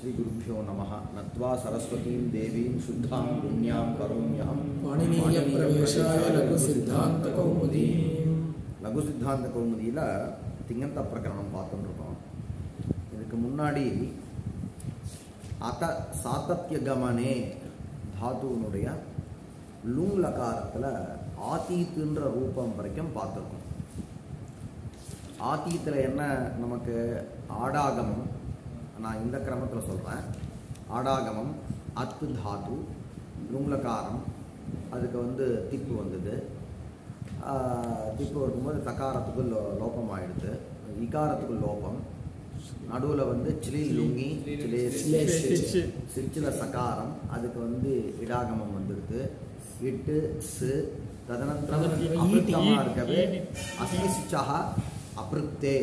श्री गुरुभ्यो नमः। नत्वा सरस्वतीं देवीं शुद्धां पुण्यां करुण्यां पाणिनीय प्रवेशाय लघु सिद्धांत कौमुदी लघु सिद्धांत कौमुदीல திங்கந்த பிரகரணம் பார்த்துட்டு இருக்கோம். இதுக்கு முன்னாடி அத சாதத்ய கமனே தாதுனுடைய லுங் லகாரத்துல ஆதீத்ன்ற ரூபம் வரைக்கும் பார்த்துருக்கோம். ஆதீத்துல என்ன நமக்கு ஆடாகமம், நான் இந்த கிரமத்தில் சொல்கிறேன். ஆடாகமம், அத்து தாத்து, லுங்லகாரம், அதுக்கு திப்பு வந்தது. திப்பு வரும்போது தக்காரத்துக்கு லோபம் ஆயிடுது, இகாரத்துக்கு லோபம், நடுவில் சிலி லுங்கி சிலே சிச்சில சகாரம், அதுக்கு இடாகமம் வந்துடுது. இட்டு சு ததனந்தரம் அபிருத்தமாக இருக்கவே அஸ்மி சிச்சா அபிருத்தே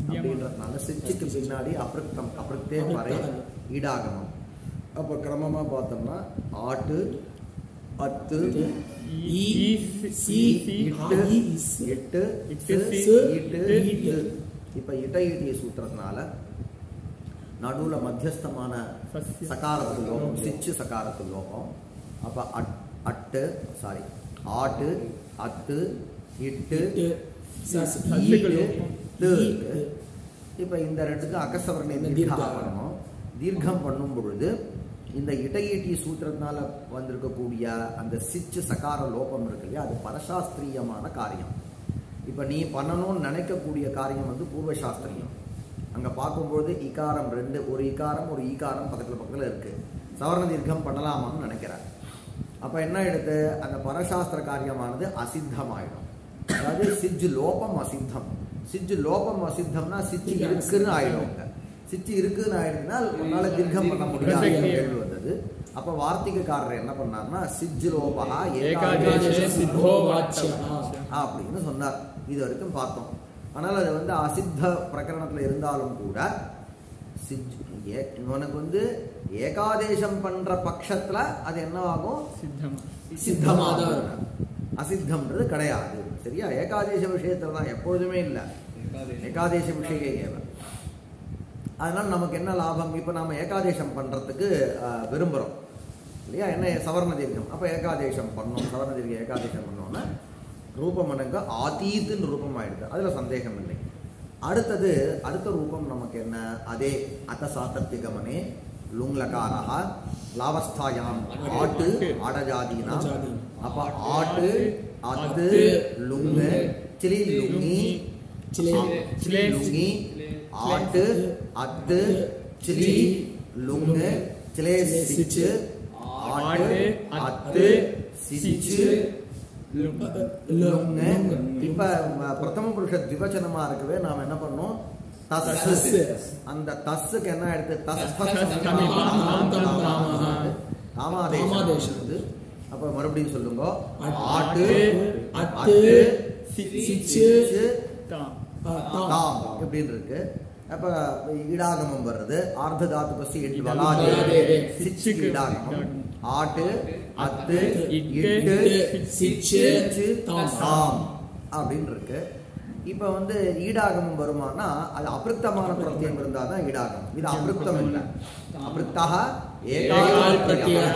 அப்படின்றதுனால சிச்சுக்கு பின்னாடி அப்ருத்தே பறை ஈடாகமம். அப்போ கிரமமாக பார்த்தோம்னா ஆட்டு, அத்து, எட்டு, ஈட்டு. இப்போ இட்ட ஈட்டிய சூத்திரத்தினால நடுவில் மத்தியஸ்தமான சகாரத்து லோகம், சிச்சு சகாரத்து லோகம். அப்போ அட்டு ஆட்டு, அத்து, இட்டு, இப்போ இந்த ரெண்டுக்கு அகசவர்ணை தீர்க்கம் பண்ணணும். தீர்க்கம் பண்ணும் பொழுது இந்த இடையீட்டி சூத்திரத்தினால வந்திருக்கக்கூடிய அந்த சிச்சு சகார லோபம் இருக்கு இல்லையா, அது பரசாஸ்திரியமான காரியம். இப்போ நீ பண்ணணும்னு நினைக்கக்கூடிய காரியம் பூர்வசாஸ்திரியம். அங்கே பார்க்கும்பொழுது இகாரம் ரெண்டு, ஒரு இகாரம் ஒரு ஈகாரம் பக்கத்தில் இருக்கு. சவர்ண தீர்க்கம் பண்ணலாமான்னு நினைக்கிறேன். அப்போ என்ன எடுத்து அந்த பரசாஸ்திர காரியமானது அசித்தமாயிடும். அதாவது சிஜ் லோபம் அசித்தம். சிஜ் லோபம் அசித்தம்னா சிச்சு இருக்குன்னு ஆயிடும். சிச்சு இருக்குன்னு ஆயிடுச்சுன்னா உன்னால தீர்க்கம் பண்ண முடியாது கேள்வி வந்தது. அப்ப வார்த்திகக்காரர் என்ன பண்ணார்னா சிஜ் லோபா அப்படின்னு சொன்னார். இது வரைக்கும் பார்த்தோம். ஆனால் அது அசித்த பிரகரணத்துல இருந்தாலும் கூட சிஜ் இவனுக்கு ஏகாதேசம் பண்ற பட்சத்துல அது என்னவாகும்? சித்தமாகும். அசித்தம்ன்றது கிடையாது. சரியா? ஏகாதேச விஷயத்துல தான், எப்பொழுதுமே இல்லை. ஏகாதேச விஷயம். அதனால நமக்கு என்ன லாபம்? இப்போ நம்ம ஏகாதேசம் பண்றதுக்கு விரும்புகிறோம் இல்லையா? என்ன சவர்ண தீர்க்கம். அப்போ ஏகாதேசம் பண்ணோம், சவர்ண தீர்க்கம் ஏகாதேசம் பண்ணோம்னா ரூபம் எனக்கு ஆதீத்துன்னு ரூபம் ஆயிடுது. அதில் சந்தேகம் இல்லை. அடுத்த ரூபம் நமக்கு என்ன? அதே அத்த சாத்தத்திகமனே லுங்லகாரா லாவஸ்தாயாம் ஆட்டு ஆடஜாதீனா. அப்ப ஆட்டு, அத்து, லுங்கு, சிலி லுங்கி, லுங்கி, ஆட்டு, அத்து, சிலி, லுங்கு, சிலே சிச்சு, ஆட்டு, அத்து, சிச்சு, லுங்கு. இப்ப பிரதம புருஷ திவச்சனமா இருக்கவே நாம என்ன பண்ணோம்? அந்த தஸ்ஸுக்கு என்ன எடுத்து காமாதேசம். அப்ப மறுபடியும் சொல்லுங்க. ஆட்டு, அத்து, சிச்சு, தாம் எப்படின்னு இருக்கு. அப்ப ஈடாகமம் வருது. ஆர்த்த தாத்து பசி சிச்சுக்கு ஈடாகமம். ஆட்டு, அத்து, இட்டு, சிச்சு, தாம் அப்படின்னு இருக்கு. இப்ப ஈடாகமம் வருமானா அது அபிருத்தமான பிரத்யம் இருந்தால் தான் ஈடாகமம். இது அபிருத்தம் இல்லை. அபிருத்தா ஏகால் பிரத்யம்,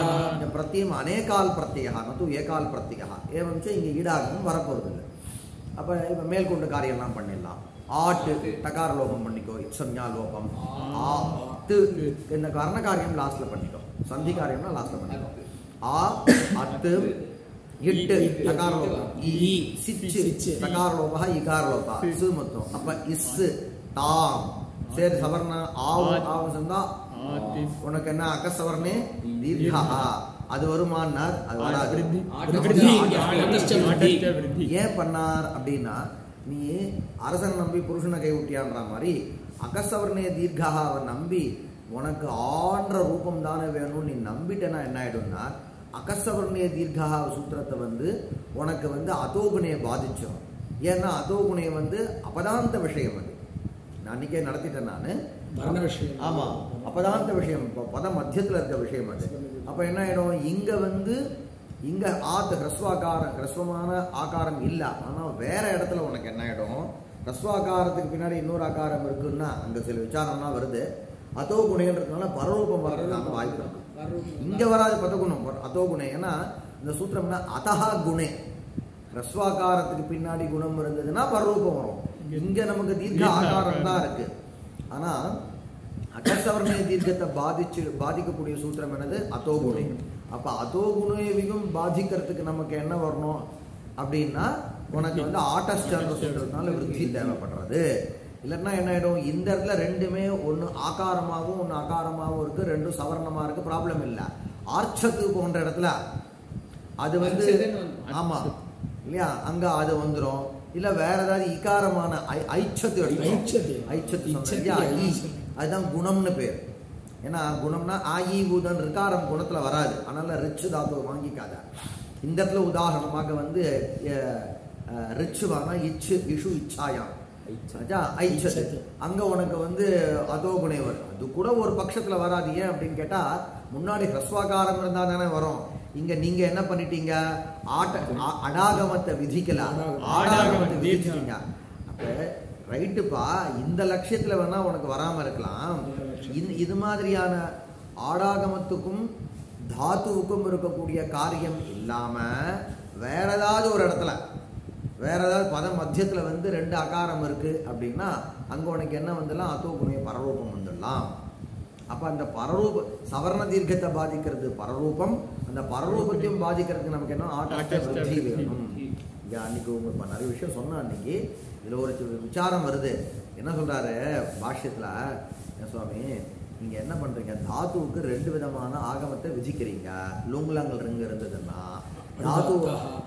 பிரத்யம் அநேகால் பிரத்யா நது ஏகால் பிரத்யா. ஏவம் இங்க ஈடாகமம் வரப்போறது இல்லை. அப்ப இப்ப மேற்கொண்டு காரியம்லாம் பண்ணிடலாம். ஆட்டு டகார லோபம் பண்ணிக்கோ, சன்யா லோபம். ஆத்து இந்த கர்ண காரியம் லாஸ்ட்ல பண்ணிக்கோ, சந்தி காரியம்னா லாஸ்ட்ல பண்ணிக்கோ. ஆ, அத்து, இட்டு டகாரலோபம், இ சிச்சு டகாரலோபா இகாரலோபா சு மொத்தம். அப்ப இஸ் தாம் சரி சவர்ண ஆவும் சொன்னா உனக்கு என்ன அகசவர்ணே தீர்க்கா அது வருமானார். அது வராது. ஏன் பண்ணார் அப்படின்னா, நீ அரசன் நம்பி புருஷனை கை விட்டியான்ற மாதிரி அகசவர்ணே தீர்க்காக அவன் நம்பி உனக்கு ஆன்ற ரூபம் தானே வேணும்னு நீ நம்பிட்டேன்னா என்ன ஆயிடும்னா, அகசவர்ணிய தீர்க்கா சூத்திரத்தை உனக்கு அதோகுணையை பாதிச்சோம். ஏன்னா அதோகுணையை அபதாந்த விஷயம். அது நான் அன்னைக்கே நடத்திட்டேன். நான் ஆமா அபதாந்த விஷயம், பத மத்தியத்தில் இருக்க விஷயம் அது. அப்ப என்ன ஆயிடும்? இங்க ஆத்து ஹ்ரஸ்வமான ஆகாரம் இல்லை. ஆனா வேற இடத்துல உனக்கு என்ன ஆயிடும்? ஹ்ரஸ்வாகாரத்துக்கு பின்னாடி இன்னொரு ஆகாரம் இருக்குன்னா அங்க சில விசாரம்னா வருது. அதோ குணேன்றதுனால பரரூபம் வர்றதுக்கான வாய்ப்பு இருக்கு. இங்க வராது பதகுணம், அதோ குணே. ஏன்னா இந்த சூத்திரம்னா அதஹா குணே, ஹ்ரஸ்வாகாரத்துக்கு பின்னாடி குணம் இருந்ததுன்னா பரரூபம் வரும். இங்க நமக்கு தீர்க்க ஆகாரம் தான் இருக்கு. ஆனா அகசவர்ண தீர்க்கத்தை பாதிக்கக்கூடிய சூத்திரம் என்னது? அதோ குணே. அப்ப அதோ குணேவியும் பாதிக்கிறதுக்கு நமக்கு என்ன வரணும் அப்படின்னா, உனக்கு வந்து ஆட்டஸ்டர்ன்ற சூத்திரத்தினால விருத்தி தேவைப்படுறது. இல்லைன்னா என்ன ஆயிடும், இந்த இடத்துல ரெண்டுமே ஒன்று ஆகாரமாகவும் ஒன்று அகாரமாகவும் இருக்கு, ரெண்டும் சவர்ணமா இருக்கு, ப்ராப்ளம் இல்லை. ஆர்ச்சத்து போன்ற இடத்துல அது வந்து ஆமா இல்லையா, அங்க அது வந்துடும். இல்ல வேற ஏதாவது இகாரமான ஐச்சத்து அதுதான் குணம்னு பேர். ஏன்னா குணம்னா ஆயி ஊதன் ரிகாரம் குணத்துல வராது, அதனால ரிச்சு தாத்துவை வாங்கிக்காத. இந்த இடத்துல உதாரணமாக வந்து ரிச்சு வாங்க இச்சு இஷு இச்சாயாம் ஐச்சத்து, அங்க உனக்கு வந்து அதோ குணை வரும். அது கூட ஒரு பட்சத்துல வராது. ஏன் அப்படின்னு கேட்டா, முன்னாடி ஹ்ரஸ்வாகாரம் இருந்தா தானே வரும். இங்க நீங்க என்ன பண்ணிட்டீங்க, அடாகமத்தை விதிக்கல, ஆடாகமத்தை விதிச்சிட்டீங்க. அப்ப ரைட்டுப்பா, இந்த லட்சியத்துல வேணா உனக்கு வராம இருக்கலாம். இது மாதிரியான ஆடாகமத்துக்கும் தாத்துவுக்கும் இருக்கக்கூடிய காரியம் இல்லாம வேற ஏதாவது ஒரு இடத்துல, வேற ஏதாவது பத மத்தியத்துல வந்து ரெண்டு அகாரம் இருக்கு அப்படின்னா அங்க உனக்கு என்ன வந்துடலாம், அதோ குணைய பரரூபம் வந்துடலாம். அப்ப அந்த பரரூப சவர்ண தீர்க்கத்தை பாதிக்கிறது பரரூபம், அந்த பரரூபத்தையும் பாதிக்கிறதுக்கு நமக்கு என்ன ஆட்டஸ்டி வேணும். அன்னைக்கு உங்களுக்கு நிறைய விஷயம் சொன்ன அன்னைக்கு இதுல ஒரு விசாரம் வருது. என்ன சொல்றாரு பாஷ்யத்துல, சுவாமி நீங்க என்ன பண்றீங்க, தாத்துவுக்கு ரெண்டு விதமான ஆகமத்தை விதிக்கிறீங்க. லுங்குலங்கள் ரிங்கு இருந்ததுன்னா தாத்து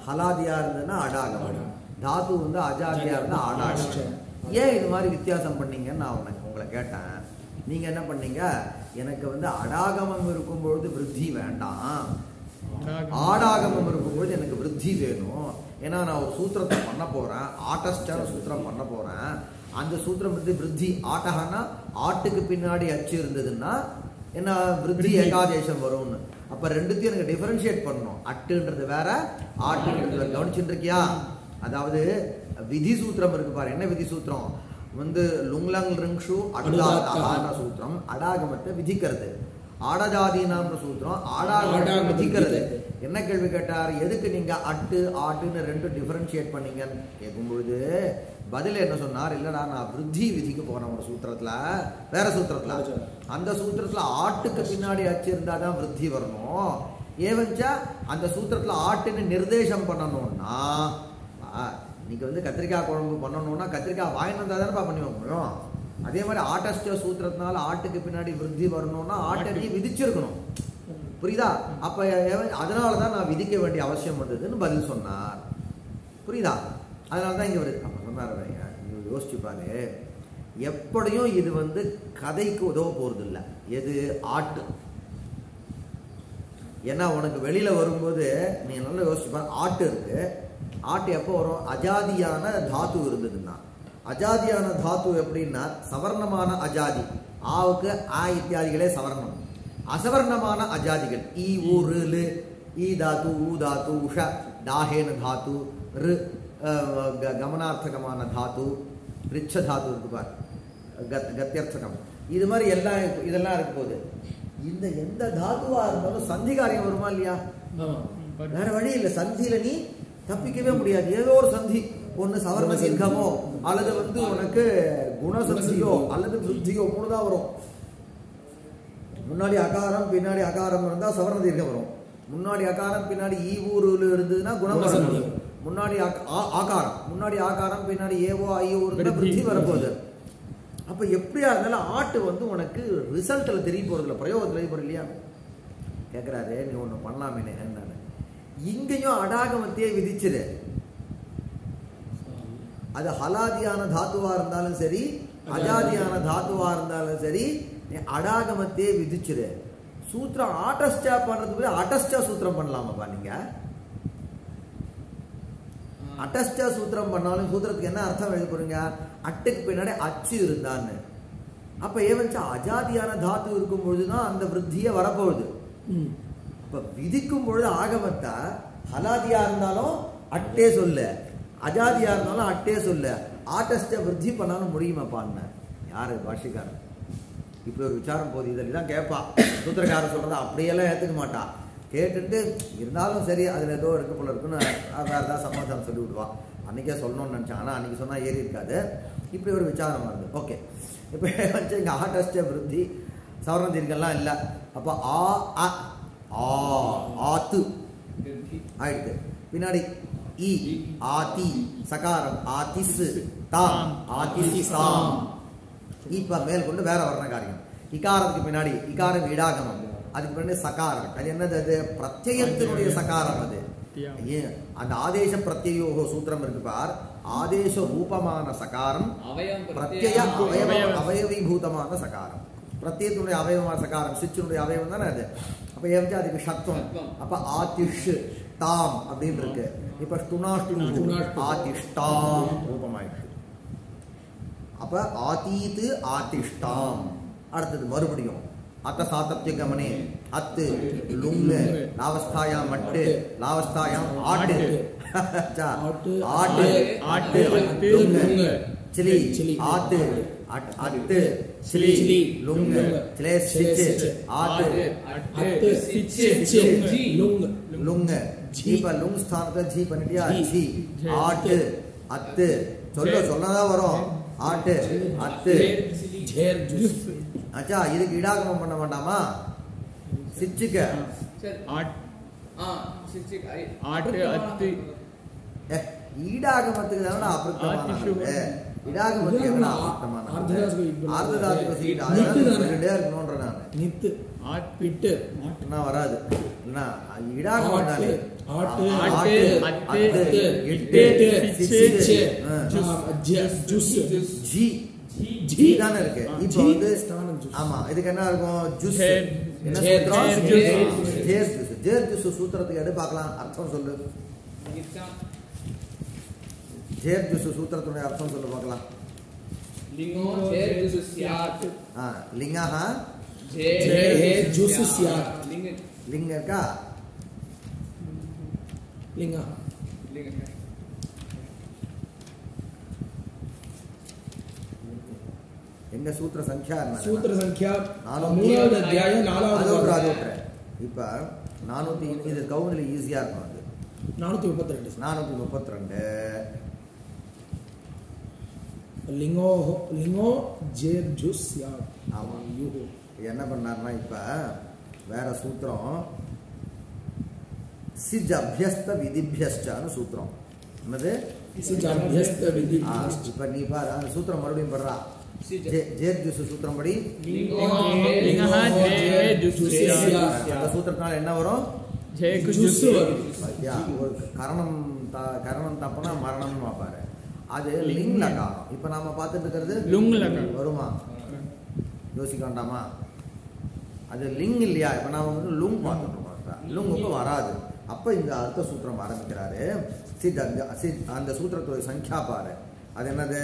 ஹலாதியா இருந்ததுன்னா அடாகமம், தாத்து வந்து அஜாதியா இருந்தா ஆடாகமம். ஏன் இது மாதிரி வித்தியாசம் பண்ணீங்கன்னு நான் உங்களை கேட்டேன். நீங்க என்ன பண்ணீங்க, எனக்கு வந்து அடாகமம் இருக்கும்பொழுது விருத்தி வேண்டாம், ஆடாகமம் இருக்கும்பொழுது எனக்கு விருத்தி வேணும். ஏன்னா நான் ஒரு சூத்திரத்தை பண்ண போறேன், ஆட்டஸ்டான சூத்திரம் பண்ண போறேன். அந்த சூத்திரம் வந்து விருத்தி ஆட்டகன்னா ஆட்டுக்கு பின்னாடி அச்சு இருந்ததுன்னா என்ன விருத்தி ஏகாதேசம் வரும்னு. அப்ப ரெண்டுத்தையும் எனக்கு டிஃபரன்ஷியேட் பண்ணணும். அட்டுன்றது வேற, ஆட்டுன்றது வேற. கவனிச்சுட்டு இருக்கியா? அதாவது விதி சூத்திரம் இருக்கு பாரு. என்ன விதி சூத்திரம் வந்து லுங்லங் ரிங்ஷு அடான சூத்திரம் அடாகமத்தை விதிக்கிறது. ஆடஜாதீனான்ற சூத்திரம் ஆடாகமத்தை விதிக்கிறது. என்ன கேள்வி கேட்டார், எதுக்கு நீங்க அட்டு ஆட்டுன்னு ரெண்டும் டிஃபரன்ஷியேட் பண்ணீங்கன்னு கேட்கும் பொழுது பதில் என்ன சொன்னார், இல்லடா நான் விருத்தி விதிக்கு போனேன் ஒரு சூத்திரத்துல, வேற சூத்திரத்துல. அந்த சூத்திரத்துல ஆட்டுக்கு பின்னாடி அச்சு இருந்தாதான் விருத்தி வரணும். ஏவஞ்சா அந்த சூத்திரத்துல ஆட்டுன்னு நிர்தேசம் பண்ணணும்னா, இன்னைக்கு வந்து கத்திரிக்காய் குழம்பு பண்ணணும்னா கத்திரிக்காய் வாங்கிட்டு வந்தா தானே பண்ணி முடியும். அதே மாதிரி ஆட்டஸ்ட சூத்திரத்தினால ஆட்டுக்கு பின்னாடி விருத்தி வரணும்னா ஆட்டை விதிச்சிருக்கணும். புரியுதா? அப்ப அதனாலதான் நான் விதிக்க வேண்டிய அவசியம் வந்ததுன்னு பதில் சொன்னார். புரியுதா? அதனாலதான் இங்க வருது. அப்ப சொன்னார், யோசிச்சு பாரு, எப்படியும் இது வந்து கதைக்கு உதவ போறது இல்லை. எது ஆட்டு, ஏன்னா உனக்கு வெளியில வரும்போது நீ நல்லா யோசிச்சு பாரு. ஆட்டு இருக்கு, ஆட்டு எப்போ வரும், அஜாதியான தாத்து இருந்ததுன்னா. அஜாதியான தாத்து எப்படின்னா சவர்ணமான அஜாதி, ஆவுக்கு ஆ இத்தியாதிகளே சவர்ணம். அசவர்ணமான அஜாதிகள் ஈ ஊ ரு ஈ தாத்து ஊ தாத்து உஷ டாஹேன தாத்து ரு கமனார்த்தகமான தாத்து ரிச்ச தாத்து இருக்கு பார், கத்தியர்த்தகம், இது மாதிரி எல்லாம் இதெல்லாம் இருக்க போகுது. இந்த எந்த தாத்துவா இருந்தாலும் சந்தி காரியம் வருமா இல்லையா? வேற வழி இல்லை. சந்தியில நீ தப்பிக்கவே முடியாது. ஏதோ ஒரு சந்தி, ஒன்னு சவர்ண தீர்க்கமோ அல்லது வந்து உனக்கு குணசந்தியோ அல்லது விருத்தியோ மூணுதான் வரும். முன்னாடி அகாரம் பின்னாடி அகாரம் இருந்தா சவர்ண தீர்க்கம் வரும். முன்னாடி அகாரம் பின்னாடி ஈ ஊருல இருந்ததுன்னா குணம் வரும். முன்னாடி ஆகாரம், முன்னாடி ஆகாரம் பின்னாடி ஏவோ ஐயோ விருத்தி வரப்போகுது. அப்ப எப்படியா இருந்தாலும் ஆட்டு வந்து உனக்கு ரிசல்ட்ல தெரிய போறது இல்லை, பிரயோகத்துல தெரிய போறது இல்லையா? கேட்கிறாரு, நீ ஒண்ணு பண்ணலாமே. என்னன்னு இங்கேயும் அடாகமத்தையே விதிச்சிரு. அது ஹலாதியான தாத்துவா இருந்தாலும் சரி, அஜாதியான தாத்துவா இருந்தாலும் சரி, அடாகமத்தையே விதிச்சிரு. சூத்திரம் ஆட்டஸ்டா பண்றதுக்கு அட்டஸ்டா சூத்திரம் பண்ணலாமாப்பா? நீங்க அட்டஸ்டா சூத்திரம் பண்ணாலும் சூத்திரத்துக்கு என்ன அர்த்தம் எழுத போறீங்க, அட்டுக்கு பின்னாடி அச்சு இருந்தான்னு. அப்ப ஏவன்ச்சா அஜாதியான தாத்து இருக்கும் பொழுதுதான் அந்த விருத்தியே வரப்போகுது. இப்ப விதிக்கும் பொழுது ஆகமத்தை ஹலாதியா இருந்தாலும் அட்டே சொல்லு, அஜாதியா இருந்தாலும் அட்டே சொல்லு. ஆட்டஸ்ட விருத்தி பண்ணாலும் முடியுமாப்பான்னு யாரு பாஷிக்காரன்? இப்படி ஒரு விசாரம் போகுது இதில் தான் கேட்பா. சூத்திரக்காரர் சொல்கிறத அப்படியெல்லாம் ஏற்றுக்க மாட்டா. கேட்டுட்டு இருந்தாலும் சரி அதில் ஏதோ இருக்க போல இருக்குன்னு வேறு ஏதாவது சமாச்சாரம் சொல்லி விடுவான். அன்றைக்கே சொல்லணும்னு நினச்சேன், ஆனால் அன்றைக்கி சொன்னால் ஏறி இருக்காது. இப்படி ஒரு விசாரம் வருது. ஓகே, இப்போ வந்து இங்கே ஆட்டஸ்ட விருத்தி சவரண தீர்க்கெல்லாம் இல்லை. அப்போ ஆத்து ஆயிடுது. பின்னாடி இ ஆதி சகாரம் ஆதிஸ் தாம் ஆதிஸ்தாம். இப்போ மேல் கொண்டு வேற வர்ண காரியம். இகாரத்துக்கு பின்னாடி இகாரம் இடாகமம், அதுக்கு பின்னாடி சகாரம். அது என்னது? அது பிரத்யத்தினுடைய சகாரம். அது அந்த ஆதேச பிரத்யோக சூத்திரம் இருக்கு பார். ஆதேச ரூபமான சகாரம், பிரத்யய அவயவீபூதமான சகாரம். பிரத்யத்தினுடைய அவயவமான சகாரம் சிச்சினுடைய அவயவம் தானே அது. அப்போ ஏன் அதுக்கு சத்துவம். அப்போ ஆதிஷ் தாம் அப்படின்னு இருக்கு. இப்போ ஆதிஷ்டாம் ரூபமாயிருக்கு. அப்ப ஆதீத் ஆதிஷ்டாம். அடுத்தது மறுபடியும் அத்த சாத்தப்திய கமனே அத்து லுங் லாவஸ்தாயாம் மட்டு லாவஸ்தாயாம் ஆட்டு ஆட்டு ஆட்டு லுங் சிலி ஆத்து அத்து சிலி லுங் சிலே சிச் ஆத்து அத்து சிச் லுங் லுங். இப்ப லுங் ஸ்தானத்தை ஜி பண்ணிட்டியா? ஜி ஆட்டு அத்து சொல்லதான் வரும். ஆட்டு அத்து. அச்சா, இதுக்கு இடாகமம் பண்ண வேண்டாமா? சிச்சுக்க ஈடாகமத்துக்கு தானே அபிருத்தமான. இடாகமத்துக்கு எங்கடா அபிருத்தமான? ஆர்த்ததாத்துக்கு சீட் இருக்கணும்ன்ற நான் நித்து ஆட்டு நான் வராது. இடாகமம் தானே. இருக்கு. இப்போ வந்து ஆமா, இதுக்கு என்ன இருக்கும்? ஜூஸ். சூத்திரத்துக்கு எடு பார்க்கலாம். அர்த்தம் சொல்லு. ஜேர் ஜூஸ் சூத்திரத்துடைய அர்த்தம் சொல்லு பார்க்கலாம். லிங்கா லிங்க இருக்கா? லிங்கா எங்க சூத்திர சங்கியா? சூத்திர சங்கியா 3வது அத்தியாயம் 4வது ஆதியோட்ற. இப்ப 400 இது கவுன்ல ஈஸியா இருக்கும். அது 432 லிங்கோ ஜேர் ஜூஸ் யா. ஆமா, என்ன பண்ணாருன்னா இப்ப வேற சூத்திரம் சிஜ் அபியஸ்த விதிபியஸ்டான்னு சூத்திரம். என்னது? சிஜ் அபியஸ்த விதிபியஸ்ட. இப்ப நீ பாரு அந்த சூத்திரம் மறுபடியும் பண்றா. ஜேர் ஜூஸ் சூத்திரம் படி அந்த சூத்திரத்தினால என்ன வரும்? ஒரு கரணம் தப்புனா மரணம் பாப்பாரு. அது லிங் லகாரம். இப்ப நாம பார்த்துட்டு இருக்கிறது லுங் லகாரம் வருமா? யோசிக்க வேண்டாமா? அது லிங் இல்லையா? இப்ப நாம வந்து லுங் பார்த்துட்டு இருக்கோம். லுங்குக்கு வராது. அப்ப இந்த அர்த்த சூத்திரம் ஆரம்பிக்கிறாரு. அந்த சூத்திரத்துடைய சங்கியா பாரு. அது என்னது?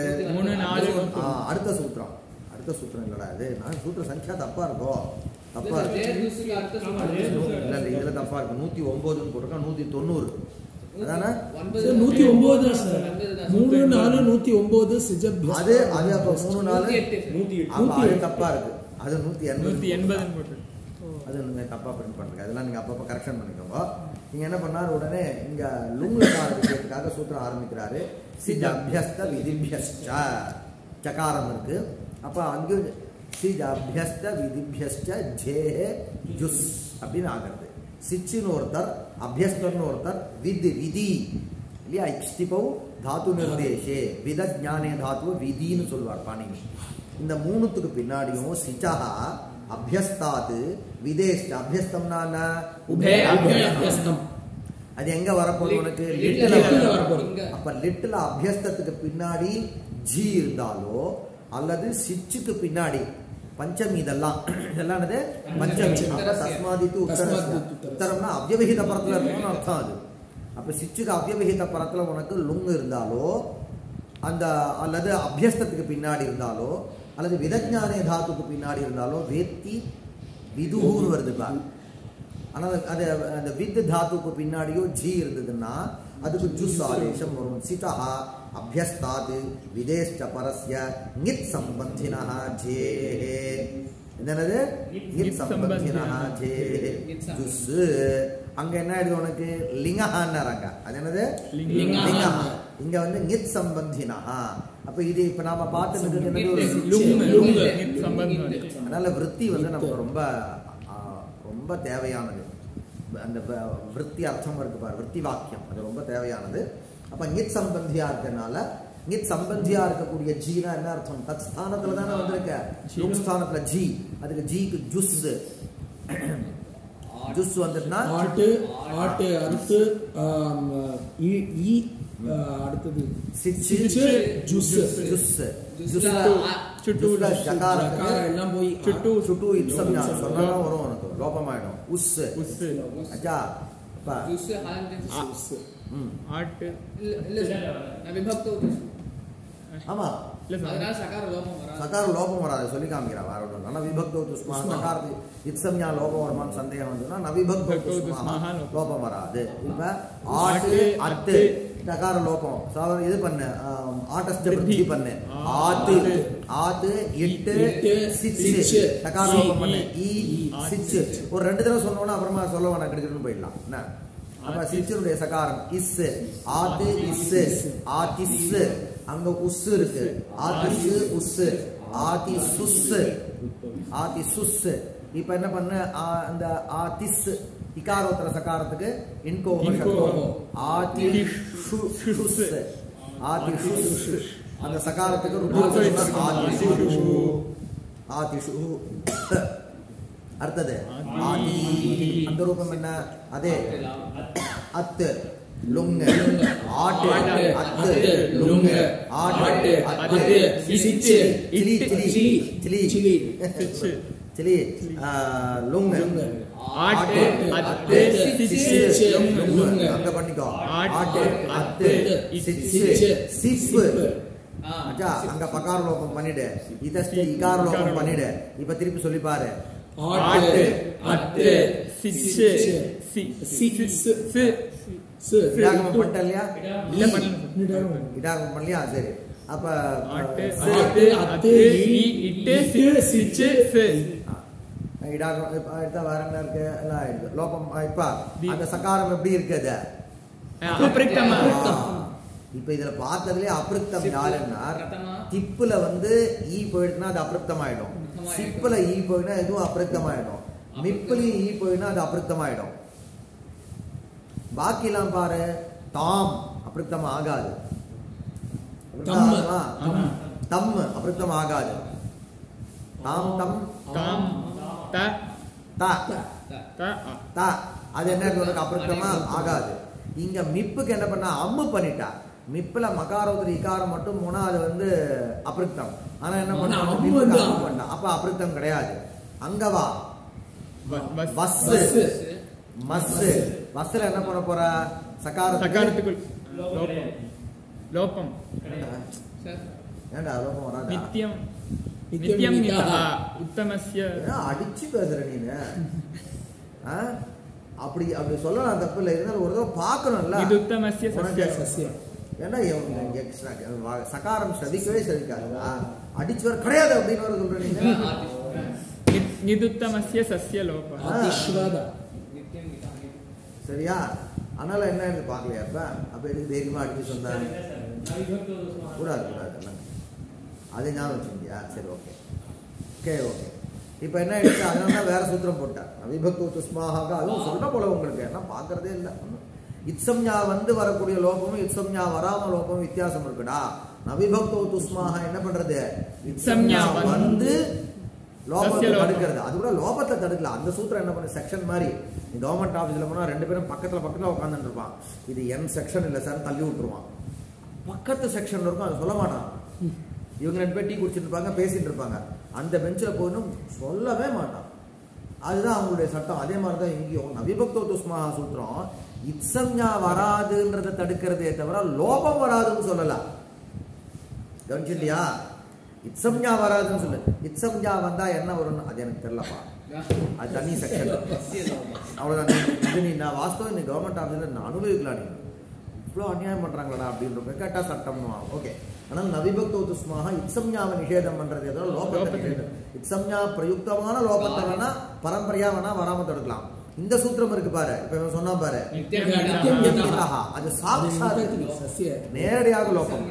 அடுத்த சூத்திரம். அடுத்த சூத்திரம் இல்லடா இது. நான் சூத்திர சங்கியா தப்பா இருக்கும். தப்பா இருக்கு. இல்ல இதுல தப்பா இருக்கு. 109 போட்டிருக்கா. 190 அதானே? 109 சார். 3 4 109 சிஜப். அது அப்ப 3 4 108. அது தப்பா இருக்கு. அது 180 போட்டு அது நீங்க தப்பா பிரிண்ட் பண்றீங்க. அதெல்லாம் நீங்க அப்பப்ப கரெக்ஷன் பண்ணிக்கோங்க. நீங்க என்ன பண்ணாரு? உடனே இங்க லுங்ல ஆரம்பிக்கிறதுக்காக சூத்திரம் ஆரம்பிக்கிறாரு. சிஜ் அபியஸ்த விதிபியஸ்ட சகாரம் இருக்கு. அப்ப அங்க சிஜ் அபியஸ்த விதிபியஸ்ட ஜே ஜுஸ் அப்படின்னு ஆகிறது. சிச்சுன்னு ஒருத்தர், அபியஸ்தர்னு ஒருத்தர், விதி இல்லையா? இஷ்டிபௌ தாத்து நிர்தேஷே வித ஞானே தாத்து விதின்னு சொல்வார் பாணினி. இந்த மூணுத்துக்கு பின்னாடியும் சிச்சா அபியஸ்தாது விதேஷ்ட. அபியஸ்தம்னா அது எங்க வரப்போகுது உனக்கு? லிட்டில் வரப்போகுது. அப்ப லிட்டில் அபியஸ்தத்துக்கு பின்னாடி ஜி இருந்தாலோ அல்லது சிச்சுக்கு பின்னாடி பஞ்சமி இதெல்லாம் பஞ்சமி. தஸ்மாதித்து உத்தரம்னா அவ்யவகித பரத்துல இருக்கணும்னு அர்த்தம். அது அப்ப சிச்சுக்கு அவ்யவகித பரத்துல உனக்கு லுங் இருந்தாலோ அந்த அல்லது அபியஸ்தத்துக்கு பின்னாடி இருந்தாலோ அல்லது விதஞானே தாத்துக்கு பின்னாடி இருந்தாலோ வேத்தி விதுன்னு வருது பார். ஆனால் அது அந்த வித் தாத்துக்கு பின்னாடியோ ஜி இருந்ததுன்னா அதுக்கு ஜுஸ் ஆதேசம் வரும். சிதா அபியஸ்தாத் விதேஷ்ட பரஸ்ய நித் சம்பந்தினஹ ஜே. என்னது இத் சம்பந்தினஹ ஜே ஜுஸ் அங்க என்ன ஆயிடுது உனக்கு லிங்கஹான்னாங்க அது என்னது லிங்கஹ இங்க வந்து நித் சம்பந்தினஹ அப்ப இது இப்ப நாம பார்த்துட்டு என்னது ஒரு நித் சம்பந்தம் அதனால விருத்தி வந்து நமக்கு ரொம்ப ரொம்ப தேவையானது அந்த விருத்தி அர்த்தம் இருக்கு பாரு விருத்தி வாக்கியம் அது ரொம்ப தேவையானது அப்ப நித் சம்பந்தியா இருக்கனால நித் சம்பந்தியா இருக்கக்கூடிய ஜீனா என்ன அர்த்தம் தத் ஸ்தானத்துல தானே வந்திருக்க லுக் ஸ்தானத்துல ஜி அதுக்கு ஜிக்கு ஜுஸ் ஜுஸ் வந்துட்டா ஆட்டு ஆட்டு அடுத்து ஈ அடுத்தது சிச்சு ஜூஸ் ஜுஸ் ஜுஸ் சுட்டு ஜகார எல்லாம் போய் சுட்டு இத்சம்யா சொன்னா வரும் உனக்கு லோபமாயிடும் உஸ் அச்சா அப்ப ஜூஸ் ஹாலண்ட் ஆட்டு இல்ல விபக்த ஆமா அதனால சகார லோபம் வராது சகார லோபம் வராது சொல்லி காமிக்கிறான் வேற ஒன்று நவிபக்தோ துஸ்மா சகாரத்து இத்சம்யா லோபம் வருமான்னு சந்தேகம் வந்துன்னா நவிபக்தோ துஸ்மா லோபம் வராது இப்ப ஆட்டு அத்து சகார லோபம் சாதாரண இது பண்ணு ஆட்டஸ்ட விருத்தி பண்ணு ஆத்து ஆத்து இட்டு சிச்சு சகார லோபம் பண்ணு ஈ சிச்சு ஒரு 2 தடவை சொன்னோன்னா அப்புறமா சொல்ல வேணாம் கிடைக்கணும்னு போயிடலாம் என்ன அப்ப சிச்சுடைய சகாரம் இஸ் ஆத்து இஸ் ஆதிஸ் அங்க உஸ் இருக்கு ஆதிஸ் உஸ் ஆதிசுஸ் ஆதிசுஸ் இப்ப என்ன பண்ண அந்த ஆதிஸ் இகாரோத்தர சகாரத்துக்கு இன்கோ ஆதிஷுஸ் ஆதிஷுஸ் அந்த சகாரத்துக்கு ருபம் ஆதிஷு அடுத்தது ஆதி அந்த ரூபம் என்ன அதே அத்து லுங்க ஆட்டு அத்து லுங்க ஆட்டு அத்து சிச்சு சிலி சிலி சிலி சிலி சிலி லுங்க ஆட்டு அத்து சிச்சு லுங்க அங்க பண்ணிக்கோ ஆட்டு அத்து சிச்சு சிப்பு அச்சா அங்க பகார லோகம் பண்ணிடு இதஸ்ட இகார லோகம் பண்ணிடு இப்ப திருப்பி சொல்லி பாரு ஆட்டு அட்டு சிச்சு இடாகமம் பண்ணிட்ட இல்லையா இல்ல பண்ணல இடாகமம் பண்ணலையா சரி அப்ப ஆட்டு அட்டு இட்டு சிச்சு இடாகம் எடுத்தா வேற என்ன இருக்கு எல்லாம் இருக்கு லோகம் இப்ப அந்த சகாரம் எப்படி இருக்குது அப்ரிக்தமா இப்ப இதுல பார்த்ததுலயே அப்ரிக்தம் யாருன்னா திப்புல வந்து ஈ போயிடுச்சுன்னா அது அப்ரிக்தம் ஆயிடும் சிப்புல ஈ போயினா எதுவும் அப்ரிக்தம் ஆயிடும் மிப்புலயும் ஈ போயினா அது அப்ரிக்தம் ஆயிடும் பாக்கி எல்லாம் பாரு தாம் அப்ரிக்தம் ஆகாது தம் அப்ரிக்தம் ஆகாது தாம் தம் தாம் த தா த தா அது என்ன அப்ரிக்தமா ஆகாது இங்க மிப்புக்கு என்ன பண்ணா அம்மு பண்ணிட்டா மிப்புல மகாரோதரி இகாரம் மட்டும் போனா அது வந்து அப்ரிக்தம் ஆனா என்ன பண்ணா அப்ப அப்ரிக்தம் கிடையாது அங்கவா பஸ் மஸ் பஸ்ல என்ன பண்ண போற சகாரத்துக்கு லோபம் ஏண்டா லோபம் வராதா நித்யம் நித்யம் நிதா உத்தமஸ்ய அடிச்சு பேசுற நீனு அப்படி அப்படி சொல்லலாம் தப்பு இல்லை இருந்தாலும் ஒரு தடவை பார்க்கணும்ல இது உத்தமஸ்ய சஸ்ய ஏன்னா சகாரம் சதிக்கவே சதிக்காது அடிச்சு வர கிடையாது அப்படின்னு வர சொல்றீங்க நிதுத்தமஸ்ய சஸ்ய லோபம் சரியா அதனால என்ன பாக்கலையா அப்ப எதுக்கு தைரியமா அடிச்சு சொன்னாங்க கூடாது கூடாது அது ஞாபகம் வச்சுக்கியா சரி ஓகே ஓகே ஓகே இப்ப என்ன ஆயிடுச்சு அதனால வேற சூத்திரம் போட்டார் அவிபக்தோ துஸ்மாஹாக அதுவும் சொல்ற போல உங்களுக்கு என்ன பாக்குறதே இல்லை இத்சம்யா வந்து வரக்கூடிய லோபமும் இத்சம்யா வராம லோபமும் வித்தியாசம் இருக்குடா நவிபக்தோ துஸ்மாஹா என்ன பண்றது இத்சம்யா வந்து லோபத்தை தடுக்கிறது அது கூட லோபத்தை தடுக்கல அந்த சூத்திரம் என்ன பண்ணு செக்ஷன் மாதிரி கவர்மெண்ட் ஆஃபீஸ்ல போனா 2 பேரும் பக்கத்துல உட்காந்துட்டு இருப்பான் இது என் செக்ஷன் இல்ல சார் தள்ளி விட்டுருவான் பக்கத்து செக்ஷன்ல இருக்கும் அதை சொல்ல மாட்டான் இவங்க 2 பேர் டீ குடிச்சிட்டு இருப்பாங்க பேசிட்டு இருப்பாங்க அந்த பெஞ்சில் போகணும் சொல்லவே மாட்டான் அதுதான் அவங்களுடைய சட்டம் அதே மாதிரிதான் இங்கேயும் நவிபக்தோ துஸ்மாஹா சூத்திரம் இத்சம்யா வராதுன்றதை தடுக்கிறதே தவிர லோபம் வராதுன்னு சொல்லலாம் கவனிச்சிட்டியா இத்சம்யா வராதுன்னு சொல்லு இத்சம்யா வந்தா என்ன வரும்னு அது எனக்கு தெரியலப்பா அது தனி செக்ஷன் அவ்வளவுதான் இது நீ நான் வாஸ்தவம் நீ கவர்மெண்ட் ஆஃபீஸில் நான் அனுபவிக்கலாம் நீ இவ்வளோ அநியாயம் பண்றாங்களா அப்படின்ற கேட்டா சட்டம்னு ஓகே ஆனால் நவிபக்தோது ஸ்மாக இத்சம்ஞாவை நிஷேதம் பண்றது ஏதோ லோபத்தை நிஷேதம். இத்சம்ஞா பிரயுக்தமான லோபத்தை வேணா பரம்பரையா வேணா வராம தடுக்கலாம். இந்த சூத்திரம் இருக்கு பாரு, இப்ப இவன் சொன்னா பாரு, அது சாட்சாத் நேரடியாக லோகம்.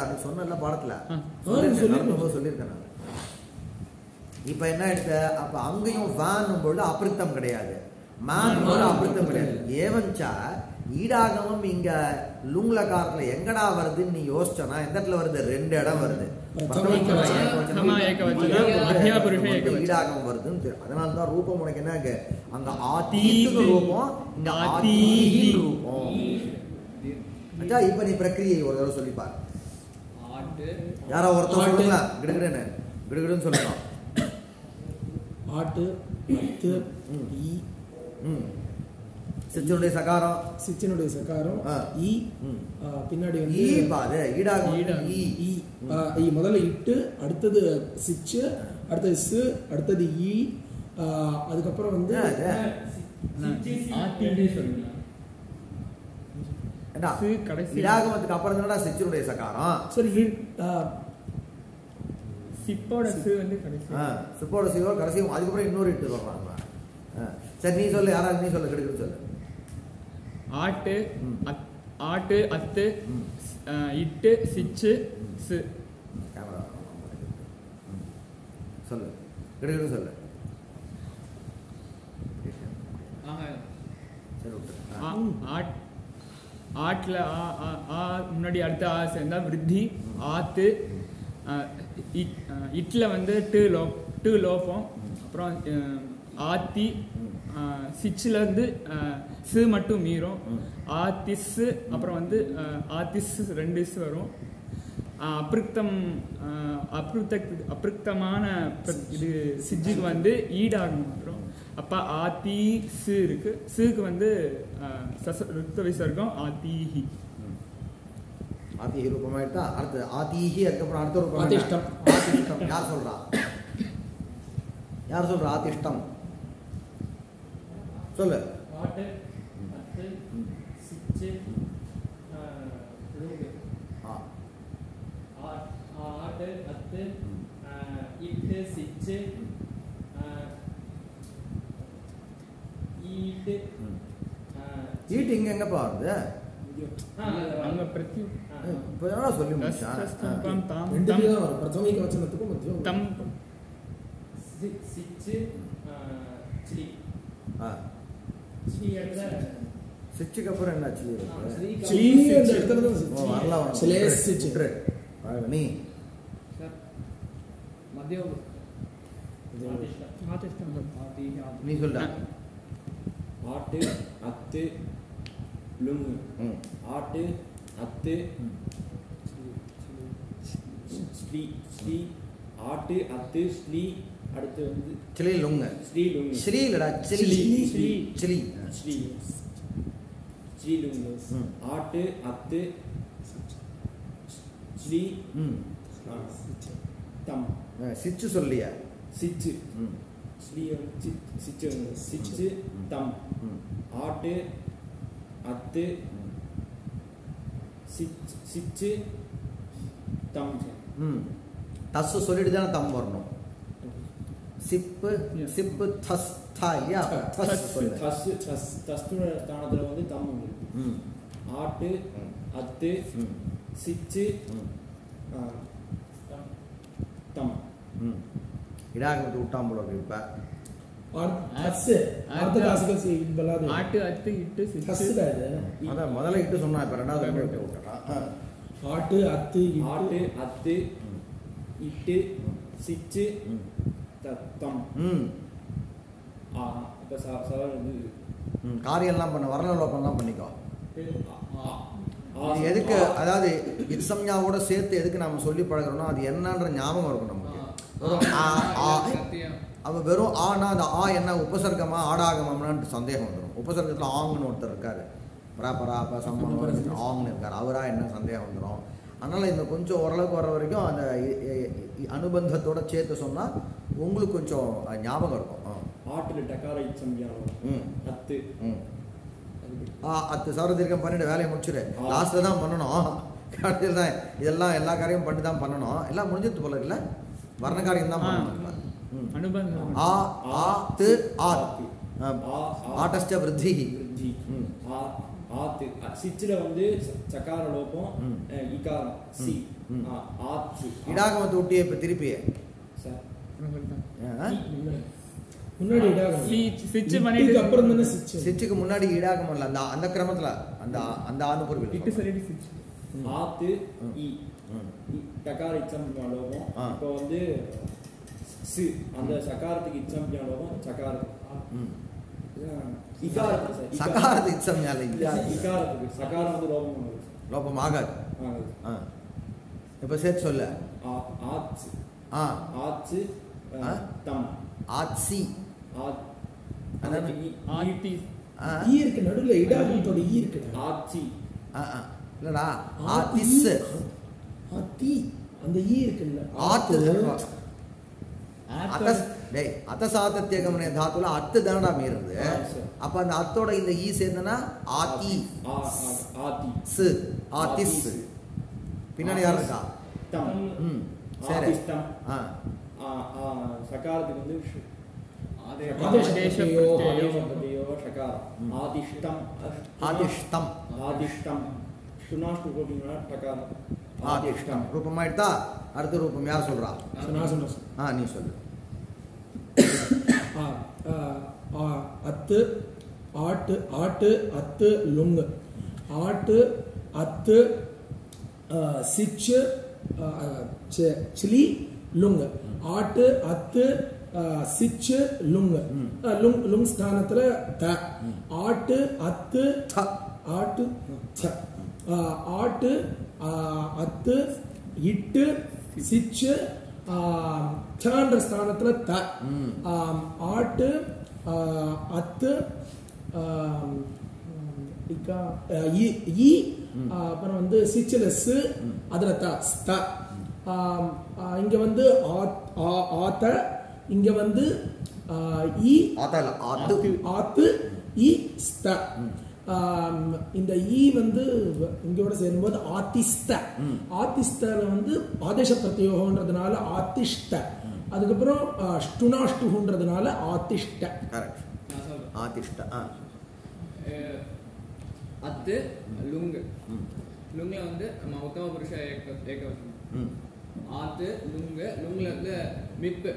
அது சொன்ன பாடத்துல சொல்லியிருக்கேன். இப்ப என்ன எடுத்த, அப்ப அங்கேயும் வேன் பொழுது அபிருத்தம் கிடையாது, மேன் அபிருத்தம் கிடையாது. ஏவஞ்சா ஈடாகமும் இங்க லுங்லகாரத்துல எங்கடா வருதுன்னு நீ யோசிச்சனா எந்த இடத்துல வருது? 2 இடம் வருது. ஈடாகமம் வருதுன்னு. அதனாலதான் ரூபம் உனக்கு என்ன அங்க ஆதீன்னு ரூபம், இங்க ஆதீஹி ரூபம். இப்ப நீ பிரக்கிரியை ஒரு தடவை சொல்லிப்பாரு. யாரோ ஒருத்தர் சொல்லுங்க, கிடுகிடுன்னு கிடுகிடுன்னு சொல்லலாம். ஆட்டு அத்து ஈ சிச்சனுடைய சகாரம், சிச்சனுடைய சகாரம் ஈ, பின்னாடி வந்து ஈ பாரு ஈடாகம். ஈ ஈ ஈ முதல்ல இட்டு, அடுத்தது சிச்சு, அடுத்தது சு, அடுத்தது ஈ, அதுக்கப்புறம் வந்து ஈடாகமத்துக்கு அப்புறம் தானடா சிச்சனுடைய சகாரம். சரி, சிப்போட சு வந்து கடைசி, சிப்போட சிவோ கடைசியும், அதுக்கப்புறம் இன்னொரு இட்டு சொல்றாங்க. சரி நீ சொல்லு, யாராவது நீ சொல்லு, கிடைக்குது சொல்லு. ஆட்டு ஆட்டு அத்து இட்டு சிச்சு சு. கேமரா சொல்லு, கிடைக்குது சொல்லு. ஆட்ல முன்னாடி அடுத்த ஆ சேர்ந்தா விருத்தி. ஆத்து இட்ல வந்து டு லோபம். அப்புறம் ஆத்தி சிச்சில் வந்து சு மட்டும் மீறும். ஆத்திஸ், அப்புறம் வந்து ஆத்திஸ் 2 இஸ் வரும். அப்ருத்தமான இது சிஜுக்கு வந்து ஈடாகும் வரும். அப்போ ஆத்தி சு இருக்கு, சுக்கு வந்து ருத்த விசர்க்கம் ஆத்தீஹி. ஆதிஹி ரூபமாயிட்டா அடுத்து ஆதிஹி, அதுக்கப்புறம் அடுத்த ரூபம் ஆதிஷ்டம். ஆதிஷ்டம் யார் சொல்றா? யார் சொல்றா ஆதிஷ்டம்? சொல்லு. ஆட்டு அத்து சிச்சு ஆட்டு அத்து இட்டு சிச்சு ஈட்டு. ஈட்டு இங்க எங்கப்பா வருது? அங்க பிரதி இப்போ என்ன சொல்லி முடிச்சான்? ரெண்டுமே தான் வரும், பிரதமிக வச்சனத்துக்கும் மத்தியம் தம் சிச்சு ஸ்ரீ. ஸ்ரீ இடத்துல சிச்சுக்கு அப்புறம் என்ன சிலி இருக்கு? ஸ்ரீ அந்த இடத்துல தான் சிச்சு. வரலாம் சிலே சிச்சு. நீ மத்தியம் நீ சொல்ல. ஆட்டு அத்து லுங்கு. ஆட்டு அத்து ஸ்ரீ ஸ்ரீ ஆட்டு அத்து ஸ்ரீ. அடுத்து வந்து சிலி லுங்க. ஸ்ரீ லுங்கு. ஸ்ரீ இல்லடா, சிலி ஸ்ரீ சிலி ஸ்ரீ ஸ்ரீ லுங்கு. ஆட்டு அத்து ஸ்ரீ தம். சிச்சு சொல்லியா? சிச்சு ஸ்ரீ சிச்சு சிச்சு தம். ஆட்டு அத்து சிச்சு தம். தஸ் சொல்லிட்டு தானே தம் வரணும். சிப்பு சிப்பு தஸ் தா இல்லையா? தஸ் சொல்லு. தஸ்துன ஸ்தானத்துல வந்து தம் வந்து ஆட்டு அத்து சிச்சு தம். இடாகமத்து விட்டான் போல இருக்கு. இப்ப ஆட்டு அத்து இட்டு சிச்சு. அதான் முதல்ல இட்டு சொன்னா, இப்ப ரெண்டாவது விட்டுறான். ஆட்டு அத்து ஆட்டு அத்து இட்டு சிச்சு தம். இப்ப சவால் வந்து காரியெல்லாம் பண்ண வரல லோகம்லாம் பண்ணிக்கோ. இது எதுக்கு, அதாவது இத்சம்ஞாவோட சேர்த்து எதுக்கு நாம சொல்லி பழகிறோம்னா அது என்னன்ற ஞாபகம் இருக்கும் நமக்கு. அவன் வெறும் ஆனா அந்த ஆ என்ன உபசர்க்கமா ஆடாகமான்னு சந்தேகம் வந்துடும். உபசர்க்கத்துல ஆங்கன்னு ஒருத்தர் இருக்காரு, பராபராப சம்மன் ஆங்னு இருக்காரு, அவரா என்ன சந்தேகம் வந்துடும். அதனால இந்த கொஞ்சம் ஓரளவுக்கு வர்ற வரைக்கும் அந்த அனுபந்தத்தோட சேர்த்து சொன்னா உங்களுக்கு கொஞ்சம் ஞாபகம் இருக்கும். ஆட்டுல டகார இத்சம்ஞானம் அத்து அத்து சவரதீர்க்கம் பண்ணிட்டு வேலையை முடிச்சுரு. லாஸ்ட்ல தான் பண்ணணும். கடைசியில் தான் இதெல்லாம் எல்லா காரியமும் பண்ணி தான் பண்ணணும். எல்லாம் முடிஞ்சது போல இல்லை, வர்ண காரியம் தான் பண்ணணும். அனுபந்தம். ஆ ஆ து ஆத் ஆட்டஸ்ட விருத்தி. விருத்தி. ஆத்து சிச்சில வந்து சகார லோபம் இகாரம் சி ஆத்து. இடாகமத்தை விட்டியே இப்போ திருப்பியே முன்னாடி இடாகம் சிச்சு பண்ணிட்டு அப்புறம் தானே சிச்சு. சிச்சுக்கு முன்னாடி இடாகமம் இல்லை, அந்த கிரமத்தில் அந்த ஆணுபூர்வி இட்டு சொல்லிட்டு சிச்சு. ஆத்து இ டகார இச்சம் லோபம். இப்போ வந்து சி அந்த சகாரத்துக்கு இச்சம் லோபம் சகார இகாரத்துக்கு சகாரத்து இச்சம் இகாரத்துக்கு சகாரம் வந்து லோபம் லோபம் ஆகாது. இப்போ சேர்த்து சொல்ல ஆச்சு ஆ ஆச்சு தம் ஆட்சி ஆத்தி ஈ இருக்கு நடுவுல இடாகத்தோட ஈ இருக்கு. ஆச்சி இல்லடா ஆத்திஸ் ஆத்தி அந்த ஈ இருக்குல்ல ஆத்து அத்தசாத்தத்தியகமனே தாத்துல அத்து தானடா மீறுது. அப்ப அந்த அத்தோட இந்த ஈ சேர்ந்தனா ஆத்தி ஸ் ஆத்திஸ். பின்னாடி யார் இருக்கா? சரி சகாரத்துக்கு வந்து ஆதிஷ்டம் ஆதிஷ்டம் சுனாஷ்டு போட்டீங்கன்னா டகாரம் ஆதிஷ்டம் ரூபமாயிட்டா. அடுத்த ரூபம் யார் சொல்றா? நீ சொல்லு. அத்து ஆட்டு ஆட்டு அத்து லுங்கு ஆட்டு அத்து சிச்சு சிலி லுங்கு ஆட்டு அத்து சிச்சு லுங்கு லுங் ஸ்தானத்துல த ஆட்டு அத்து ஆட்டு ஆட்டு அத்து இட்டு சிச்சு சன்ற ஸ்தானத்துல த ஆட்டு அத்து அப்புறம் வந்து சிச்சில சு அதுல த இங்க வந்து ஆத்த இங்க வந்து இ ஆத்து இ ஸ்த. இந்த ஈ வந்து இங்கோட சேரும்போது ஆத்திஸ்த. ஆத்திஸ்தல வந்து ஆதேச பிரத்யோகம்ன்றதுனால ஆத்திஷ்ட. அதுக்கப்புறம் ஸ்டுனாஷ்டுன்றதுனால ஆத்திஷ்ட. ஆதிஷ்ட அத்து லுங்கு லுங்ல வந்து நம்ம உத்தம புருஷ ஏகவசனம். ஆத்து லுங்கு லுங்ல வந்து மிப்பு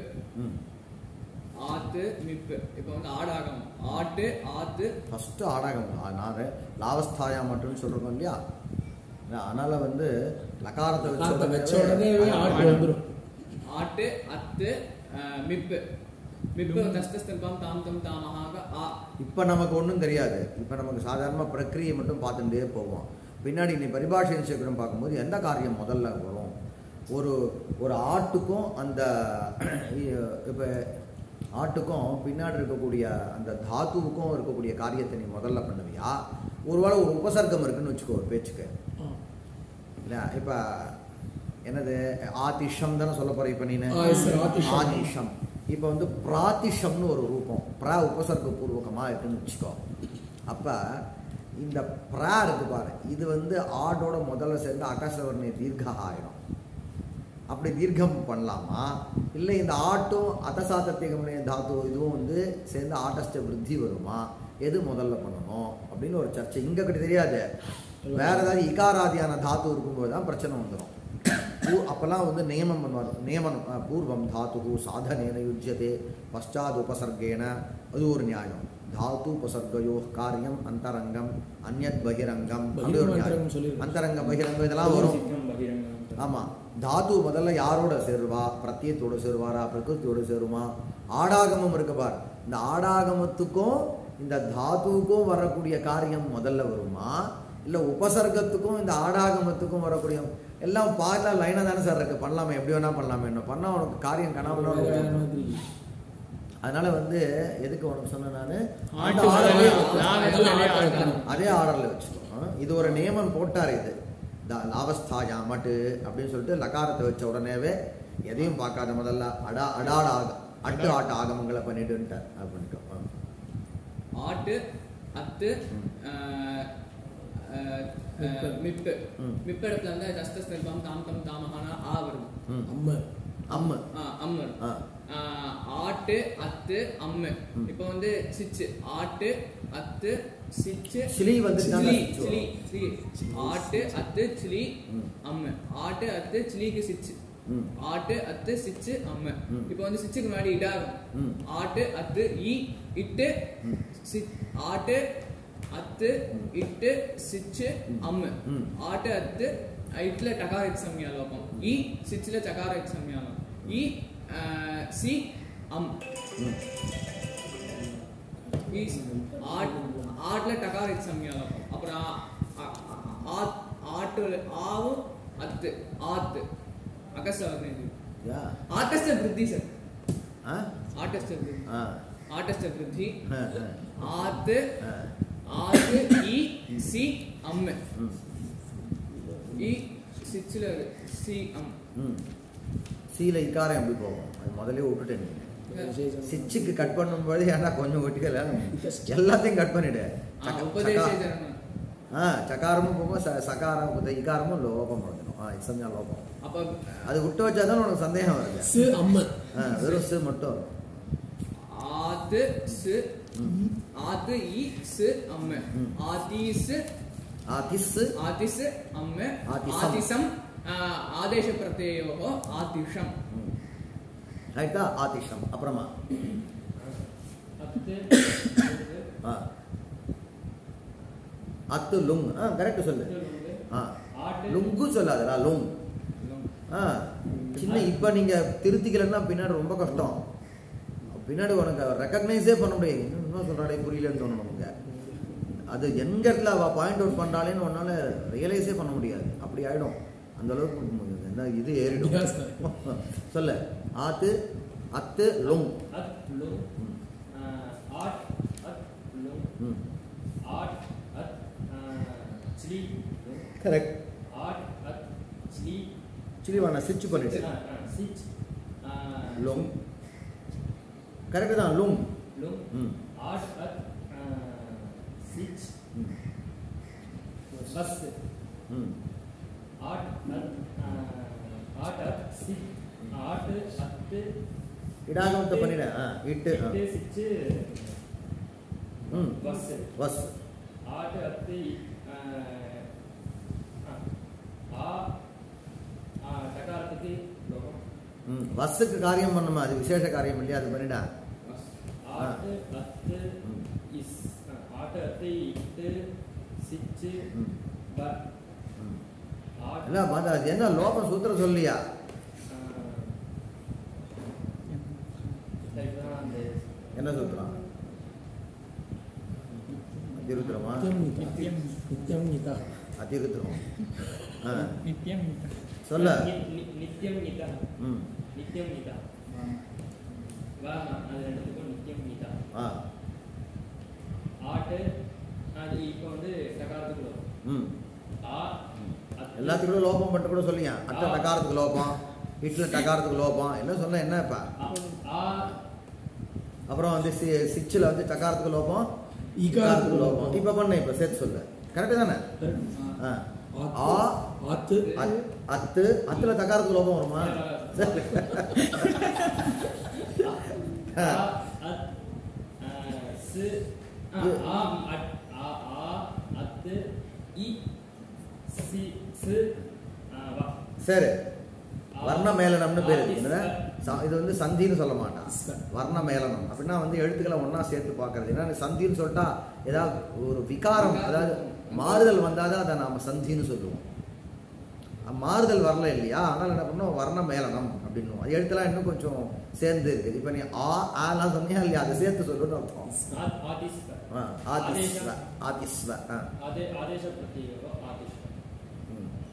ஆத்து மிப்பு. இப்போ வந்து ஆடாகம் ஆட்டு ஆத்து ஃபர்ஸ்ட் ஆடாகம். நான் லாவஸ்தாயா மட்டும் சொல்றோம் இல்லையா, அதனால வந்து லகாரத்தை வச்ச உடனே ஆட்டு வந்துடும். ஆட்டு அத்து மிப்பு மிப்பு தஸ்தஸ்தல்பம் தாம் தம் தாமஹாக ஆ. இப்போ நமக்கு ஒன்றும் தெரியாது. இப்போ நமக்கு சாதாரண பிரக்கிரியை மட்டும் பார்த்துட்டே போவோம். பின்னாடி நீ பரிபாஷை சக்கரம் பார்க்கும்போது எந்த காரியம் முதல்ல வரும்? ஒரு ஆட்டுக்கும் அந்த இப்போ ஆட்டுக்கும் பின்னாடி இருக்கக்கூடிய அந்த தாத்துவுக்கும் இருக்கக்கூடிய காரியத்தை நீ முதல்ல பண்ணுவியா? ஒருவேளை ஒரு உபசர்க்கம் இருக்குன்னு வச்சுக்கோ ஒரு பேச்சுக்கு இல்லை. இப்போ என்னது ஆதிஷம் தானே சொல்ல போற. இப்போ நீனு ஆதிஷம். இப்போ வந்து பிராதிஷம்னு ஒரு ரூபம் உபசர்க்க பூர்வகமாக இருக்குன்னு வச்சுக்கோ. அப்போ இந்த பிரா இருக்கு பாரு, இது வந்து ஆடோட முதல்ல சேர்ந்து அகசவர்ணி தீர்க்கா ஆயிடும். அப்படி தீர்க்கம் பண்ணலாமா? இல்லை இந்த ஆட்டும் அதசாத்தியகமனே தாத்து இதுவும் வந்து சேர்ந்து ஆட்டஸ்ட விருத்தி வருமா? எது முதல்ல பண்ணணும் அப்படின்னு ஒரு சர்ச்சை. இங்கே கிட்ட தெரியாது. வேற ஏதாவது இகாராதியான தாத்து இருக்கும்போது தான் பிரச்சனை வந்துடும். அப்போல்லாம் வந்து நியமம் பண்ணுவார். நியமனம் பூர்வம் தாத்து சாதனேன யுஜ்யதே பஷாத் உபசர்கேன. அது ஒரு நியாயம். தாத்து உபசர்கயோ காரியம் அந்தரங்கம் அந்நத் பகிரங்கம். அது ஒரு நியாயம். அந்தரங்க பகிரங்கம் இதெல்லாம் வரும். ஆமாம். தாத்து முதல்ல யாரோட சேருவா? பிரத்யத்தோடு சேருவாரா? பிரகிருத்தியோடு சேருமா? ஆடாகமம் இருக்கு பார், இந்த ஆடாகமத்துக்கும் இந்த தாத்துவுக்கும் வரக்கூடிய காரியம் முதல்ல வருமா? இல்லை உபசர்க்கத்துக்கும் இந்த ஆடாகமத்துக்கும் வரக்கூடிய எல்லாம் பார்க்கல லைனாக தானே சார் இருக்குது. பண்ணலாமே, எப்படி வேணா பண்ணலாமே. என்ன பண்ணால் உனக்கு காரியம் கனாமலாம். அதனால வந்து எதுக்கு உனக்கு சொன்னேன் நான், அதே ஆர்டரில் வச்சுக்கோ. இது ஒரு நியமம் போட்டார். இது லாவஸ்தாயா மட்டு அப்படின்னு சொல்லிட்டு லகாரத்தை வச்ச உடனேவே எதையும் பார்க்காத முதல்ல அட்டு ஆட்டு ஆகமங்களை பண்ணிட்டுன்ட்டார். அது பண்ணிக்கோ. ஆட்டு அத்து மிப்பு மிப்பு இடத்துல வந்து தஸ்தஸ்தல்பம் தாம் தம் தாமஹானா ஆ வருது. அம்ம அம்மு அம்மு. ஆட்டு அத்து அம்மு. இப்போ வந்து சிச்சு ஆட்டு அத்து சிச்சு சிலி வந்து சிலி சிலி ஆட்டு அத்து சிலி அம்மு. ஆட்டு அத்து சிலிக்கு சிச்சு ஆட்டு அத்து சிச்சு அம்மு. இப்போ வந்து சிச்சுக்கு முன்னாடி இடாகும். ஆட்டு அத்து ஈ இட்டு ஆட்டு அத்து இட்டு சிச்சு அம்மு. ஆட்டு அத்து இட்ல டகார சம்யா லோபம். ஈ சிச்சுல சகார சம்யா லோபம். ஈ சி அம். ஈ ஆட்ல டகார சம்யா லோபம். அப்புறம் ஆட்டு ஆவு அத்து ஆத்து அகஸ்ட வந்து ஆட்டஸ்ட விருத்தி சார். ஆட்டஸ்ட விருத்தி ஆட்டஸ்ட விருத்தி ஆத்து ஆத்து ஈ சி அம்மு. ஈ சிச்சுல சி அம். சீல இக்காரம் எப்படி போகும்? அது முதல்ல விட்டுட்டேன். சிச்சுக்கு கட் பண்ணும்போது ஏன்னா கொஞ்சம் ஒட்டிக்கல எல்லாத்தையும் கட் பண்ணிடு. சகாரமும் போகும் சகாரம் இக்காரமும் லோபம் வந்துடும். இசம்யா லோபம். அப்ப அது விட்டு வச்சாதான் உனக்கு சந்தேகம் வருது. வெறும் சு மட்டும். ஆத்து சு ஆத்து ஈ சு அம்மு. ஆதிஸ் ஆதிஸ் ஆதிஸ் அம்மு. ஆதிசம் ஆதேಶ பிரத்யயோகோ ஆதிஷம். ரைட்டா? ஆதிஷம். அப்புறமா அத்து லுங். கரெக்ட் சொல்லு. லுங்கு சொல்லாதடா லுங். சின்ன இப்ப நீங்க திருத்திக்கலன்னா பின்னாடி ரொம்ப கஷ்டம். பின்னாடி உனக்கு ரெக்கக்னைஸே பண்ண முடியாது. இன்னும் சொல்றாடே புரியலன்னு தோணும் நமக்கு. அது எங்க இடத்துல அவ பாயிண்ட் அவுட் பண்றாளேன்னு உன்னால ரியலைஸே பண்ண முடியாது. அப்படி ஆயிடும். அந்த அளவுக்கு என்ன இது ஏறிடும். சொல்ல ஆத்து அத்து லுங். கரெக்ட். சிலி வேணா சிச்சு பண்ணிட்டு லுங். கரெக்ட் தான். லுங் இடாகமத்தை பண்ணிட. இட்டு வஸ் ஆட்டு அத்து டகாரத்துக்கு வஸ்ஸுக்கு காரியம் பண்ணுமா? அது விசேஷ காரியம் இல்லையா? அது பண்ணிடா. ஆட்டு அத்து இஸ் ஆட்டு அத்து இட்டு சிச்சு ப இல்ல அது என்ன லோகம் சூத்திரம் சொல்லியா? என்ன சூத்திரம்? அதிருத்திரமா? அதிருத்திரம். சொல்ல நித்தியம் நிதா. நித்தியம் நிதா. வா அது ரெண்டுத்துக்கும் நித்தியம் நிதா. ஆட்டு அது இப்போ வந்து டகாரத்துக்கு வரும். எல்லாத்துக்கும் லோபம் பண்ணிட்டு கூட சொல்லியா? அட்ட டகாரத்துக்கு லோபம், இட்ல டகாரத்துக்கு லோபம் என்ன சொன்ன? என்ன இப்ப அப்புறம் வந்து சிச்சில் வந்து டகாரத்துக்கு லோபம் இகாரத்துக்கு லோபம். இப்ப பண்ண இப்ப சேர்த்து சொல்லு. கரெக்ட் தானே? அத்து அத்து அத்துல தகாரத்துக்கு லோபம் வருமா? சரி. வர்ண மேலனம்னு பேரு. இது வந்து சந்தின்னு சொல்ல மாட்டான். வர்ண மேலனம் அப்படின்னா வந்து எழுத்துக்களை ஒன்னா சேர்த்து பார்க்கறது. ஏன்னா சந்தின்னு சொல்லிட்டா ஏதாவது ஒரு விகாரம், அதாவது மாறுதல் வந்தாதான் அதை நாம சந்தின்னு சொல்லுவோம். மாறுதல் வரல இல்லையா? அதனால என்ன பண்ணோம்? வர்ண மேலனம் அப்படின்னு. எழுத்துலாம் இன்னும் கொஞ்சம் சேர்ந்து இருக்குது. இப்ப நீ ஆலாம் சொன்னியா இல்லையா? அதை சேர்த்து சொல்லணும்னு அர்த்தம்.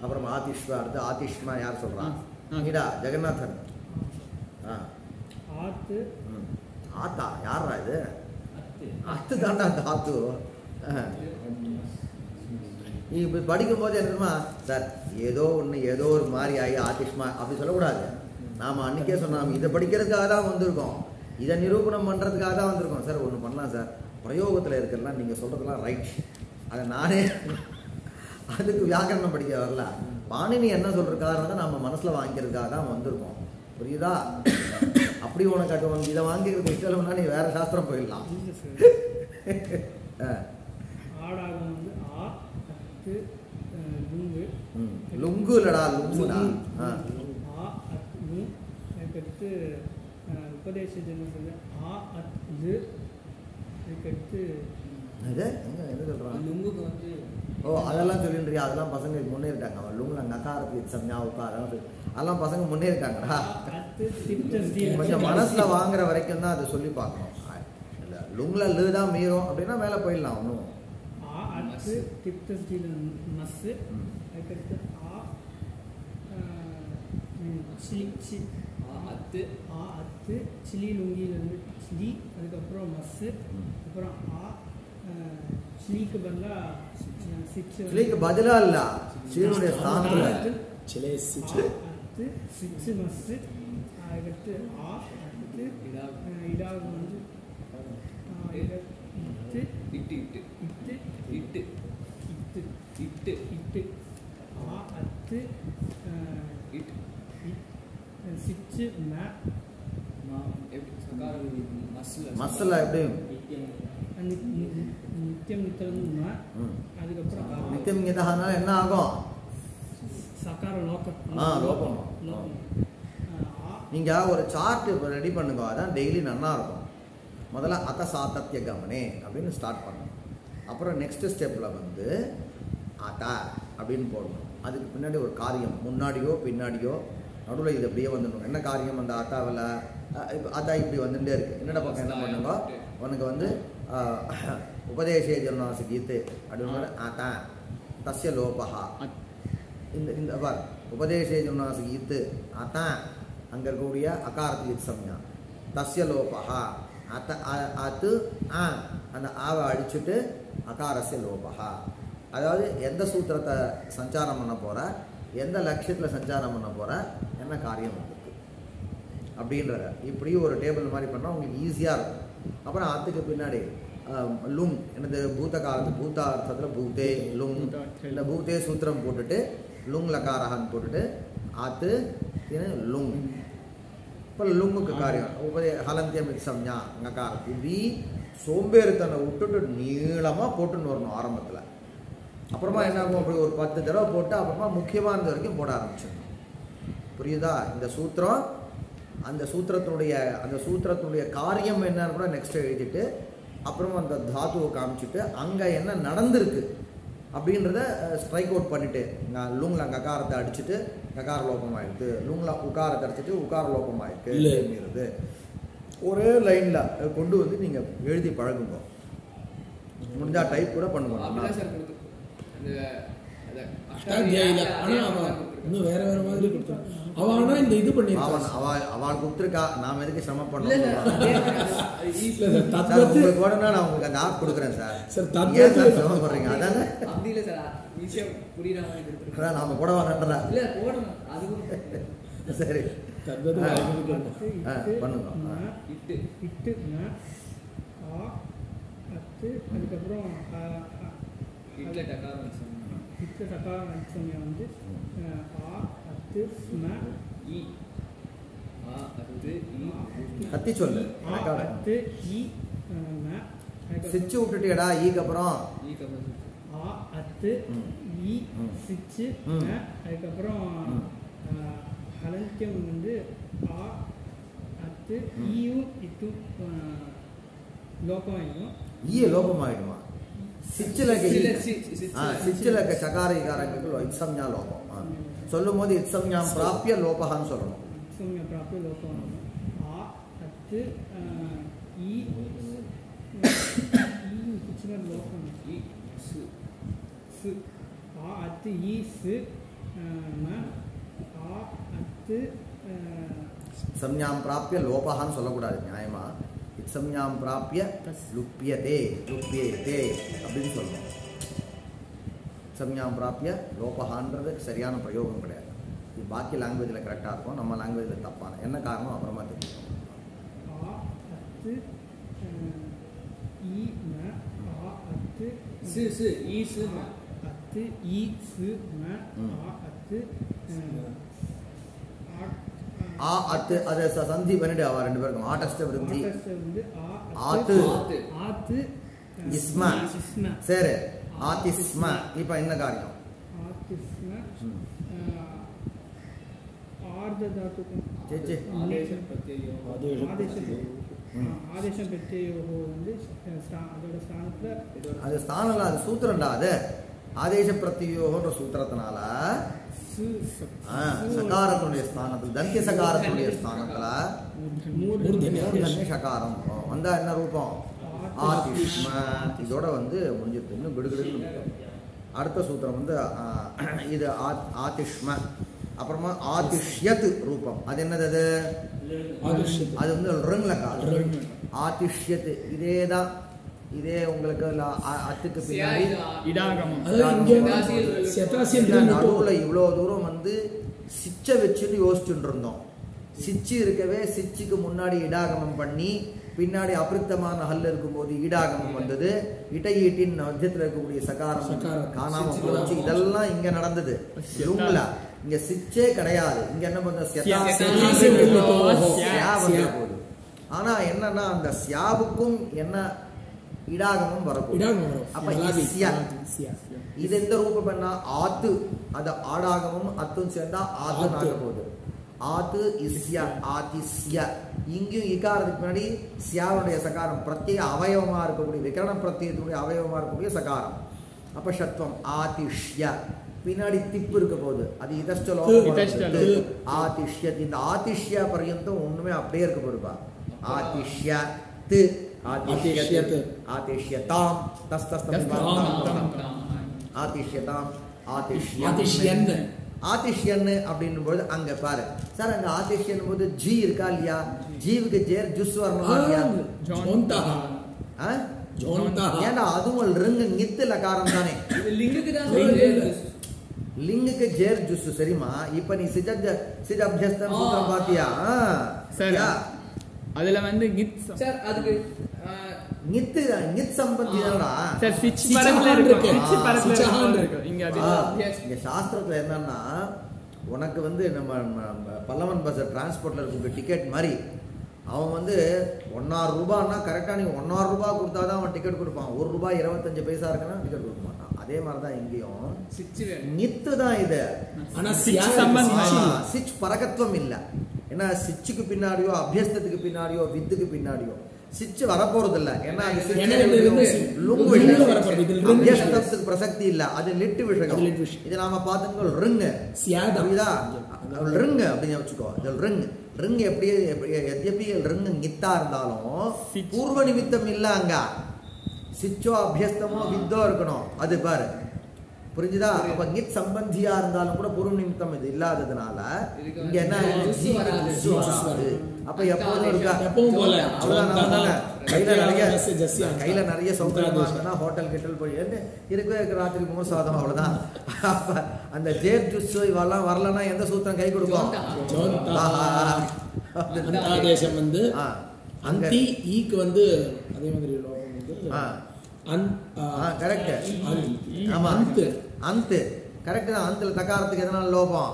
அப்புறம் ஆதிஷ்வ அடுத்து ஆதிஷ்மா யார் சொல்றான்? இதா ஜெகநாதன். ஆத்தா யாரா இது? அத்து தாண்டா தாத்து. நீ இப்ப படிக்கும் போது என்னமா சார் ஏதோ ஒண்ணு ஏதோ ஒரு மாதிரி ஆகி ஆதிஷ்மா அப்படி சொல்லக்கூடாது. நாம அன்னைக்கே சொன்னோம் இதை படிக்கிறதுக்காக தான் வந்திருக்கோம், இதை நிரூபணம் பண்றதுக்காக தான் வந்திருக்கோம். சார் ஒண்ணு பண்ணலாம் சார், பிரயோகத்துல இருக்கிறலாம் நீங்க சொல்றதெல்லாம் ரைட், அதை நானே அதுக்கு வியாக்கரணம் படிக்க வரல. பாணினி என்ன சொல்றதுக்காக நம்ம மனசுல வாங்கிக்கிறதுக்காக தான் வந்திருக்கோம். புரியுதா? அப்படி உனக்கு அது இதை வாங்கிக்கிறது இஷ்டம் இல்லைன்னா நீ வேற சாஸ்திரம் போயிடலாம். ஆடாகம் வந்து ஆ அத்து லுங்கு. லுங்கு இல்லடா, லுங்குடா. ஆ அத் லு. அதுக்கடுத்து உபதேச ஜென்மத்தில் ஆ அத் லு. அதுக்கடுத்து என்ன சொல்றான்? லுங்குக்கு வந்து அதெல்லாம் சொல்லின்றியா? அதெல்லாம் பசங்க முன்னேறிட்டாங்க. அவன் லுங்குல நகாரத்துக்கு சம்யா உட்கார அதெல்லாம் பசங்க முன்னேறிட்டாங்கடா. கொஞ்சம் மனசுல வாங்குற வரைக்கும் தான் அதை சொல்லி பார்க்கணும். இல்லை லுங்குல லு தான் மீறும் அப்படின்னா மேலே போயிடலாம். ஒன்றும் ஆ அத்து திப்த ஸ்டீல் மஸ். அதுக்கடுத்து ஆ சிலி ஆ அத்து சிலி லுங்கியிலேருந்து சிலி. அதுக்கப்புறம் மஸ்ஸு. அப்புறம் ஆ சிலிக்கு பதிலாக சிலிக்கு பதிலா இல்ல, சிலினுடைய ஸ்தானத்தில் சிலே சிச்சு அத்து சிச்சு மஸ்ஸு. அதுக்கடுத்து ஆ அத்து இடாக வந்து இட்டு இட்டு இட்டு இட்டு இட்டு இட்டு இட்டு இட்டு. ஆ அத்து இட்டு சிச்சு மே. எப்படி சகார மஸ்ல எப்படி நித்தியம் நித்தம் மே. அதுக்கப்புறம் நித்தியம் இங்கதானால என்ன ஆகும்? சகார லோகம். லோகம். நீங்க ஒரு சார்ட் ரெடி பண்ணுங்க, அதான் டெய்லி நல்லா இருக்கும். முதல்ல அத சாத்தத்திய கவனே அப்படின்னு ஸ்டார்ட் பண்ணணும். அப்புறம் நெக்ஸ்ட் ஸ்டெப்ல வந்து அத அப்படின்னு போடணும். அதுக்கு பின்னாடி ஒரு காரியம் முன்னாடியோ பின்னாடியோ நடுவில் இது அப்படியே வந்துடணும். என்ன காரியம்? அந்த அத்தாவில் அத்தா இப்படி வந்துட்டே இருக்கு. என்னடா பக்கம் என்ன பண்ணுங்க, உனக்கு வந்து உபதேசே ஜனநாசி கீத்து அப்படின்னு அத்தா தஸ்ய லோபஹா. இந்த உபதேசே ஜனநாசி கீத்து அத்தா அங்கே இருக்கக்கூடிய அகாரத்துக்கு சம்யா தஸ்ய லோபஹா. அத்து அந்த ஆவை அடிச்சுட்டு அகாரஸ்ய லோபஹா. அதாவது எந்த சூத்திரத்தை சஞ்சாரம் பண்ண போற, எந்த லட்சியத்தில் சஞ்சாரம் பண்ண போற, என்ன காரியம் இருக்கு அப்படின்றத இப்படி ஒரு டேபிள் மாதிரி பண்ணால் உங்களுக்கு ஈஸியாக இருக்கும். அப்புறம் அதுக்கு பின்னாடி லுங் என்னது பூத காலத்து பூதார்த்தத்தில் பூத்தே லுங். இந்த பூத்தே சூத்திரம் போட்டுட்டு லுங் லகாரஹான்னு போட்டுட்டு ஆத்து லுங். இப்போ லுங்குக்கு காரியம் ஹலந்தியம் சம்யா அங்காரம். இப்படி சோம்பேறித்தனை விட்டுட்டு நீளமாக போட்டுன்னு வரணும் ஆரம்பத்தில். அப்புறமா என்ன ஆகும்? அப்படி ஒரு 10 தடவை போட்டு அப்புறமா முக்கியமானது வரைக்கும் போட ஆரம்பிச்சிடணும். புரியுதா? இந்த சூத்திரம் அந்த சூத்திரத்தினுடைய காரியம் என்னன்னு கூட நெக்ஸ்ட் எழுதிட்டு அப்புறமா அந்த தாத்துவை காமிச்சிட்டு அங்கே என்ன நடந்திருக்கு அப்படின்றத ஸ்ட்ரைக் அவுட் பண்ணிட்டு லுங்ல ககாரத்தை அடிச்சுட்டு ககார லோபம் ஆயிடுது, லுங்ல உகாரத்தை அடிச்சுட்டு உகார லோபம் ஆயிடுது. ஒரே லைன்ல கொண்டு வந்து நீங்க எழுதி பழகுங்க. முடிஞ்சா டைப் கூட பண்ணுவோம். இன்னும் வேற வேற மாதிரி கொடுத்தான். அவனா இந்த இது பண்ணிருக்கான். அவன் கொடுத்துருக்கா, நாம எதுக்கு சிரமம் பண்ணோம்? உங்களுக்கு வேணும்னா நான் உங்களுக்கு அந்த ஆப் கொடுக்குறேன் சார். ஏன் சார் சிரமம் பண்றீங்க? அதானே அப்படி இல்லை சார், ஈஸியாக புரியுற மாதிரி கொடுத்துருக்கேன். அதான் நாம கூட வாங்கன்றா. இல்லை போடணும், அது சரி பண்ணுங்க. இட்டு இட்டு ஆ அத்து. அதுக்கப்புறம் இட்ல டகாரம் இட்டு டகாரம் சமயம் வந்து ஆ அத்து ம இ. ஆ அத்து இ கத்தி சொல்லு. ஆ அத்து இ ம. சிச்சு விட்டுட்டியடா ஈக்கு அப்புறம் ஆ அத்து இ சிச்சு ம. அதுக்கப்புறம் ஹலந்தியம் வந்து ஆ அத்து ஈயும் இட்டும் லோகம் ஆகிடும். ஈய லோபம் ஆயிடுமா? சிச்சில சகாரிகாரங்கள் இத்சம்யா லோபம் சொல்லும் போது இத்சம்யாம் பிராப்பிய லோபகான்னு சொல்லணும். இத்சம்யா பிராப்பிய லோபம். ஆ அத்து ஈ கிச்சனர் லோகம் ஈ சு. ஆ அத்து ஈ சு ம. ஆ அத்து சம்யாம் பிராப்பிய லோபகான்னு சொல்லக்கூடாது நியாயமா. இத்சம்யாம் பிராப்பிய லுப்பியதே லுப்பியதே அப்படின்னு சொல்லணும். சம்யாம் பிராப்பிய லோபகான்றது சரியான பிரயோகம் கிடையாது. இது பாக்கி லாங்குவேஜில் கரெக்டாக இருக்கும், நம்ம லாங்குவேஜில் தப்பான. என்ன காரணம் அப்புறமா தெரியும். ஆ அத்து ஈ ம. ஆ அத்து சு சு ஈ சு ம. அத்து ஈ சு ம ஆ அத்து ஆ அத்து அதை சந்தி பண்ணிட்டு அவ ரெண்டு பேருக்கும் ஆட்டஸ்ட விருத்தி வந்து ஆத்து ஆத்து இஸ்ம இஸ்ம சரி ஆதிஸ்ம இப்ப என்ன காரியம் ஆத்திஸ்ம ஆர்த தாத்துக்கும் சேச்சே ஆதேசம் பிரத்யயோகோ வந்து அதோட ஸ்தானத்துல அது ஸ்தானம் அது சூத்திரம்டா அது ஆதேச பிரத்யோகன்ற சூத்திரத்தினால சகாரத்துடைய ஸ்தானத்தில் தந்திய சகாரத்துடைய ஸ்தானத்துல மூர்தன்ய சகாரம் வந்தா என்ன ரூபம் ஆதிஷ்ம இதோட வந்து முடிஞ்சிருக்கு இன்னும் கிடுகிடுன்னு அடுத்த சூத்திரம் வந்து இது ஆதிஷ்ம அப்புறமா ஆதிஷ்யத் ரூபம் அது என்னது அது வந்து ரிங்ல காலம் ஆதிஷ்யத் இதேதான் இதே உங்களுக்கு அத்துக்கு பின்னாடி நடுவுல இவ்வளவு தூரம் வந்து சிச்ச வச்சுன்னு யோசிச்சுட்டு இருந்தோம் சிச்சு இருக்கவே சிச்சுக்கு முன்னாடி இடாகமம் பண்ணி பின்னாடி அபிருத்தமான ஹல் இருக்கும்போது ஈடாகமம் வந்தது இடையீட்டின் மத்தியத்தில் இருக்கக்கூடிய சகாரம் காணாம போச்சு இதெல்லாம் இங்க நடந்தது இங்க சிச்சே கிடையாது இங்க என்ன பண்ற போகுது ஆனா என்னன்னா அந்த சியாவுக்கும் என்ன இடாகமும் வரப்போகுது அப்ப இது எந்த ரூபம் என்ன ஆத்து அது ஆடாகமும் அத்தும் சேர்ந்தா ஆத்துன்னு ஆக போகுது ஆத்து இஸ்யா ஆதிஸ்ய இங்கேயும் இகாரத்துக்கு முன்னாடி சியாவுடைய சகாரம் பிரத்யேக அவயவமா இருக்கக்கூடிய விகரண பிரத்யேகத்துடைய அவயவமா இருக்கக்கூடிய சகாரம் அப்ப ஷத்வம் ஆதிஷ்ய பின்னாடி திப்பு இருக்க போகுது அது இதஷ்டலோ ஆதிஷ்ய இந்த ஆதிஷ்ய பர்யந்தம் ஒண்ணுமே அப்படியே இருக்க போதுப்பா ஆதிஷ்ய து ஆதிஷ்யத் ஆதிஷ்யதாம் தஸ் தஸ் ஆதிஷ்யதாம் ஆதிஷ்யன் ஆதிஷ்யன் அப்படின்னும் போது அங்க பாரு சார் அங்க ஆதிஷ்யன் போது ஜி இருக்கா இல்லையா ஜீவுக்கு ஜேர் ஜுஸ் வரணுமா இல்லையா ஏன்னா அதுவும் ரிங்கு நித்து லகாரம் தானே லிங்குக்கு ஜேர் ஜுஸ் சரிமா இப்ப நீ சிஜ அபியஸ்தம் சூத்திரம் பாத்தியா சரியா அதுல வந்து கித் சார் அதுக்கு நித் சம்பந்தி தானடா சார் சிச் பரத்துல இருக்கு சிச் பரத்துல இருக்கு இங்க அது இங்க சாஸ்திரத்துல என்னன்னா உனக்கு வந்து நம்ம பல்லவன் பஸ் டிரான்ஸ்போர்ட்ல இருக்க டிக்கெட் மாதிரி அவன் வந்து ₹1.5 கரெக்டா நீ ₹1.5 கொடுத்தாதான் அவன் டிக்கெட் கொடுப்பான் ₹1.25 இருக்குன்னா டிக்கெட் கொடுக்க மாட்டான் அதே மாதிரிதான் இங்கேயும் நித்து தான் இது சிச் பரகத்துவம் இல்ல ஏன்னா சிச்சுக்கு பின்னாடியோ அபியஸ்தத்துக்கு பின்னாடியோ வித்துக்கு பின்னாடியோ சிச்சு வரப்போறது இல்ல ஏன்னா அபியஸ்தத்துக்கு பிரசக்தி இல்ல அது லிட்டு விஷயம் இது நாம பார்த்துக்கோ ரிங் ரிங் அப்படின்னு வச்சுக்கோ ரிங் எப்படியே எத்யபி ரிங் நித்தா இருந்தாலும் பூர்வ நிமித்தம் இல்ல அங்க சிச்சோ அபியஸ்தமோ வித்தோ இருக்கணும் அது பாரு புரிஞ்சுதா அப்ப நித் சம்பந்தியா இருந்தாலும் கூட பூர்வ நிமித்தம் இது இல்லாததுனால இங்க என்ன அப்ப எப்போதும் இருக்கா கையில நிறைய சௌகரியமா இருந்தா ஹோட்டல் கிட்டல் போய் இருக்கவே ராத்திரி மோசாதம் அவ்வளவுதான் அப்ப அந்த ஜேர் ஜூஸ் இவெல்லாம் வரலன்னா எந்த சூத்திரம் கை கொடுக்கும் ஆதேசம் வந்து அந்தி ஈக்கு வந்து அதே மாதிரி கரெக்ட் ஆமா அந்த கரெக்ட் தான் அந்தல தகாரத்துக்கு எதனால லோபம்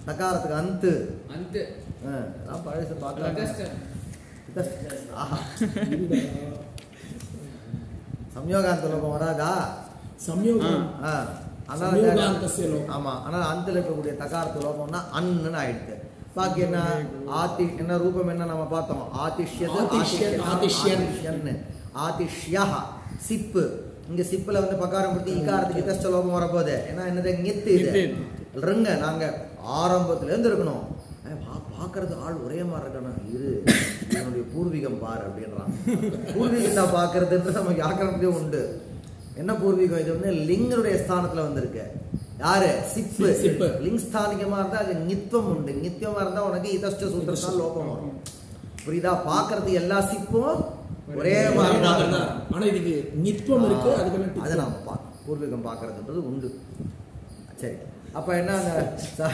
தகாரத்துக்கு அந்த பழச பார்க்கலாம் சம்யோகாந்த லோபம் வராதா சம்யோகம் ஆமா ஆனா அந்தல இருக்கக்கூடிய தகாரத்து லோபம்னா அன்னு ஆயிடுது பாக்கி என்ன ஆதி என்ன ரூபம் என்ன நம்ம பார்த்தோம் ஆதிஷ்யன் ஆதிஷ்யா சிப்பு இங்க சிப்புல வந்து பகாரம் பத்தி இகாரத்துக்கு இதஷ்ட லோபம் வரப்போகுது ஏன்னா என்னது நித்து இது ரிங்க நாங்க ஆரம்பத்துல இருந்து இருக்கணும் பாக்குறது ஆள் ஒரே மாதிரி இருக்கணும் இரு என்னுடைய பூர்வீகம் பாரு அப்படின்றான் பூர்வீகம் தான் பாக்குறதுன்றது நமக்கு ஆக்கிரமிப்பே உண்டு என்ன பூர்வீகம் இது வந்து லிங்கனுடைய ஸ்தானத்துல வந்திருக்கு யாரு சிப்பு லிங் ஸ்தானிகமா இருந்தா அது நித்வம் உண்டு நித்தியமா இருந்தா உனக்கு இதஷ்ட சூத்திரத்தால் லோபம் வரும் புரியுதா பாக்குறது எல்லா சிப்பும் ஒரே மாதிரி ஆனா இதுக்கு நித்வம் இருக்கு அதை நாம பூர்வீகம் பாக்குறதுன்றது உண்டு சரி அப்ப என்ன அந்த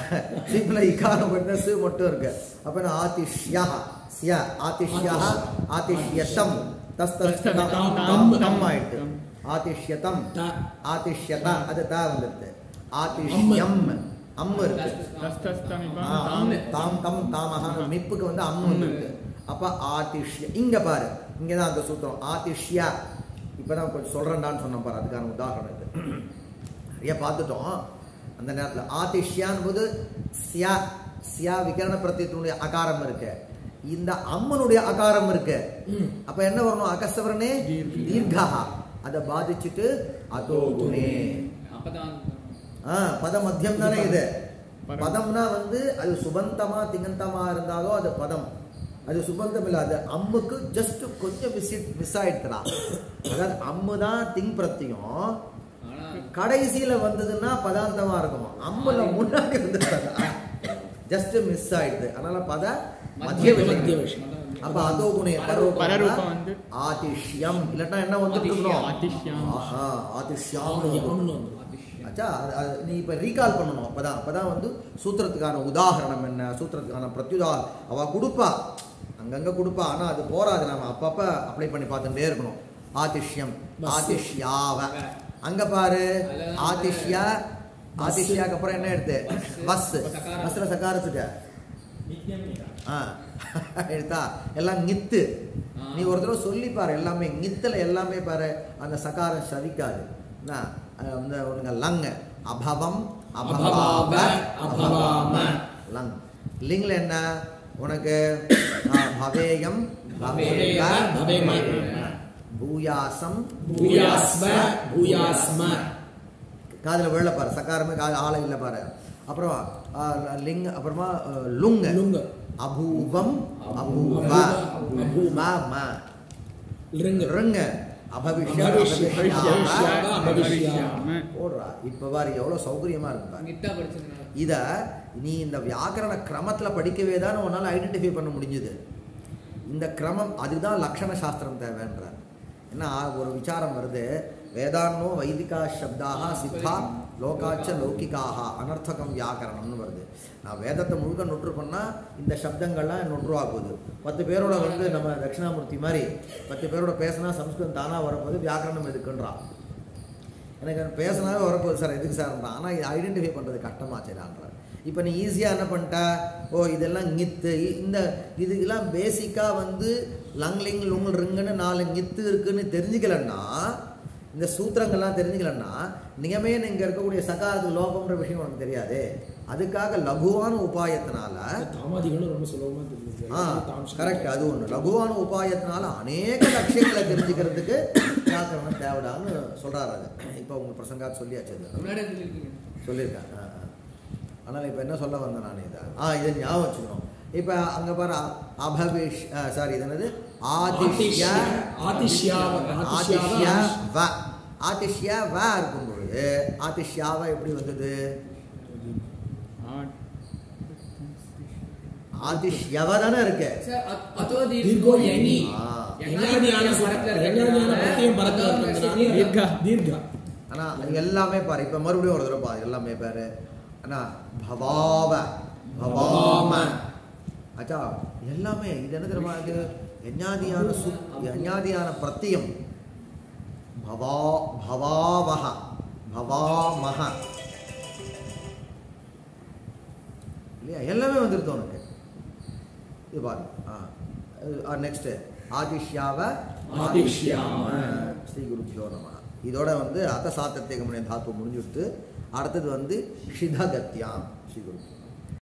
சிப்ல இகாரம் மட்டும் இருக்கு அப்ப என்ன ஆதிஷ்யா ஸ்ய ஆதிஷ்யः ஆதிஷ்யதம் தம் ஆயிடுது ஆதிஷ்யதம் ஆதிஷ்யத அது த வந்துருது ஆதிஷ்யம் அம்மு இருக்கு தாம் தம் தாமஹ மிப்புக்கு வந்து அம்மு வந்துருக்கு அப்ப ஆதிஷ்ய இங்க பாரு இங்க தான் அந்த சூத்திரம் ஆதிஷ்யா இப்பதான் கொஞ்சம் சொல்றேன்டான்னு சொன்னேன் பாரு அதுக்கான உதாரணம் இது நிறைய பார்த்துட்டோம் அந்த நேரத்தில் ஆதிஷ்யான் போது சியா சியா விகரண பிரத்யத்தினுடைய அகாரம் இருக்கு இந்த அம்மனுடைய அகாரம் இருக்கு அப்ப என்ன வரணும் அகஸ்தவரனே தீர்கா அதை பாதிச்சுட்டு அதோ குணே பத மத்தியம் தானே இது பதம்னா வந்து அது சுபந்தமா திங்கந்தமா இருந்தாலும் அது பதம் அது சுபந்தம் இல்ல அது அம்முக்கு ஜஸ்ட் கொஞ்சம் மிஸ் ஆயிடுறா அதாவது அம்மு தான் திங் பிரத்தியம் கடைசியில வந்ததுன்னா பதாந்தமா இருக்கும் அம்முல முன்னாடி வந்து ஜஸ்ட் மிஸ் ஆயிடுது அதனால பத மத்திய விஷயம் அப்ப அதோ குணே பரரூபம் வந்து ஆதிஷ்யம் இல்லட்டா என்ன வந்துட்டு ஆதிஷ்யம் ஆச்சா நீ இப்ப ரீகால் பண்ணணும் அப்பதான் வந்து சூத்திரத்துக்கான உதாரணம் என்ன சூத்திரத்துக்கான பிரத்யுதா அவ கொடுப்பா அங்கங்க கொடுப்பா ஆனா அது போராது நாம அப்பப்ப அப்ளை பண்ணி பார்த்துட்டே இருக்கணும் ஆதிஷ்யம் ஆதிஷ்யாவ அங்க பாரு ஆதிஷ்யா ஆதிஷ்யாக்கு அப்புறம் என்ன எடுத்து பஸ்ல சகாரத்துக்கு எடுத்தா எல்லாம் நித்து நீ ஒரு தடவை சொல்லி பாரு எல்லாமே நித்துல எல்லாமே பாரு அந்த சகாரம் சதிக்காது லங் அபவம் அபவாவ அபவாம லங் லிங்ல என்ன உனக்கு பவேயம் பவேக பவேம பூயாசம் பூயாஸ்ம பூயாஸ்ம காதுல விழல பாரு சகாரமே காது ஆள இல்ல பாரு அப்புறம் லிங் அப்புறமா லுங் லுங் அபூவம் அபூவ அபூம ரிங் ரிங் அபவிஷ்ய போடுறா இப்ப பாரு எவ்வளவு சௌகரியமா இருக்கு இத நீ இந்த வியாக்கரண கிரமத்துல படிக்கவே தான் உன்னால ஐடென்டிஃபை பண்ண முடிஞ்சது இந்த கிரமம் அதுதான் லக்ஷண சாஸ்திரம் தேவைன்றார் ஏன்னா ஒரு விசாரம் வருது வேதான்னோ வைதிகா சப்தாக சித்தா லோகாச்ச லௌகிகாக அனர்த்தகம் வியாக்கரணம்னு வருது நான் வேதத்தை முழுக்க நொற்று பண்ணால் இந்த சப்தங்கள்லாம் நொற்றுவாகுது 10 பேரோட வந்து நம்ம தட்சிணாமூர்த்தி மாதிரி 10 பேரோட பேசினா சம்ஸ்கிருதம் தானாக வரப்போது வியாக்கரணம் எதுக்குன்றான் எனக்கு பேசினாவே வரப்போகுது சார் எதுக்கு சார்ன்றான் ஆனால் இது ஐடென்டிஃபை பண்ணுறது கஷ்டமாச்சுடான்றான் இப்போ நீ ஈஸியாக என்ன பண்ணிட்ட ஓ இதெல்லாம் நித்து இந்த இதுக்கெல்லாம் பேசிக்காக வந்து லங் லிங் லுங் ரிங்குன்னு 4 நித்து இருக்குன்னு தெரிஞ்சுக்கலன்னா இந்த சூத்திரங்கள்லாம் தெரிஞ்சுக்கலன்னா நியமே இங்கே இருக்கக்கூடிய சகாரத்து லோகம்ன்ற விஷயம் உனக்கு தெரியாது அதுக்காக லகுவான உபாயத்தினால ரொம்ப சுலபமா கரெக்ட் அது ஒன்று லகுவான உபாயத்தினால அநேக லட்சியங்களை தெரிஞ்சுக்கிறதுக்கு வியாக்கரணம் தேவைடான்னு சொல்றாரு அது இப்போ உங்க பிரசங்கா சொல்லியாச்சு சொல்லியிருக்கேன் அதனால இப்போ என்ன சொல்ல வந்தேன் நான் இதை இதை ஞாபகம் வச்சுக்கணும் இப்போ அங்கே பாரு அபவிஷ் சாரி இது என்னது ஆதிஷ்யா வ இருக்கும் பொழுது ஆதிஷ்யாவா எப்படி வந்தது ஆதிஷ்யவ தானே இருக்கு ஆனா எல்லாமே பாரு இப்ப மறுபடியும் ஒரு தடவை பாரு எல்லாமே பாரு ஆனா பவாவ பவாம அச்சா எல்லாமே இது என்ன தெரியுமா இது யஞாதியான பிரத்தியம் பவாவஹ பவாமஹ இல்லையா எல்லாமே வந்துருது உனக்கு இது பாரு நெக்ஸ்ட் ஆதிஷ்யாவ ஆதிஷ்யாம ஸ்ரீ குருபியோ நமஹ இதோட வந்து அத சாத்தத்தை கமனே தாத்து முடிஞ்சுட்டு அடுத்தது வந்து ஷிதகத்யாம் ஸ்ரீ குரு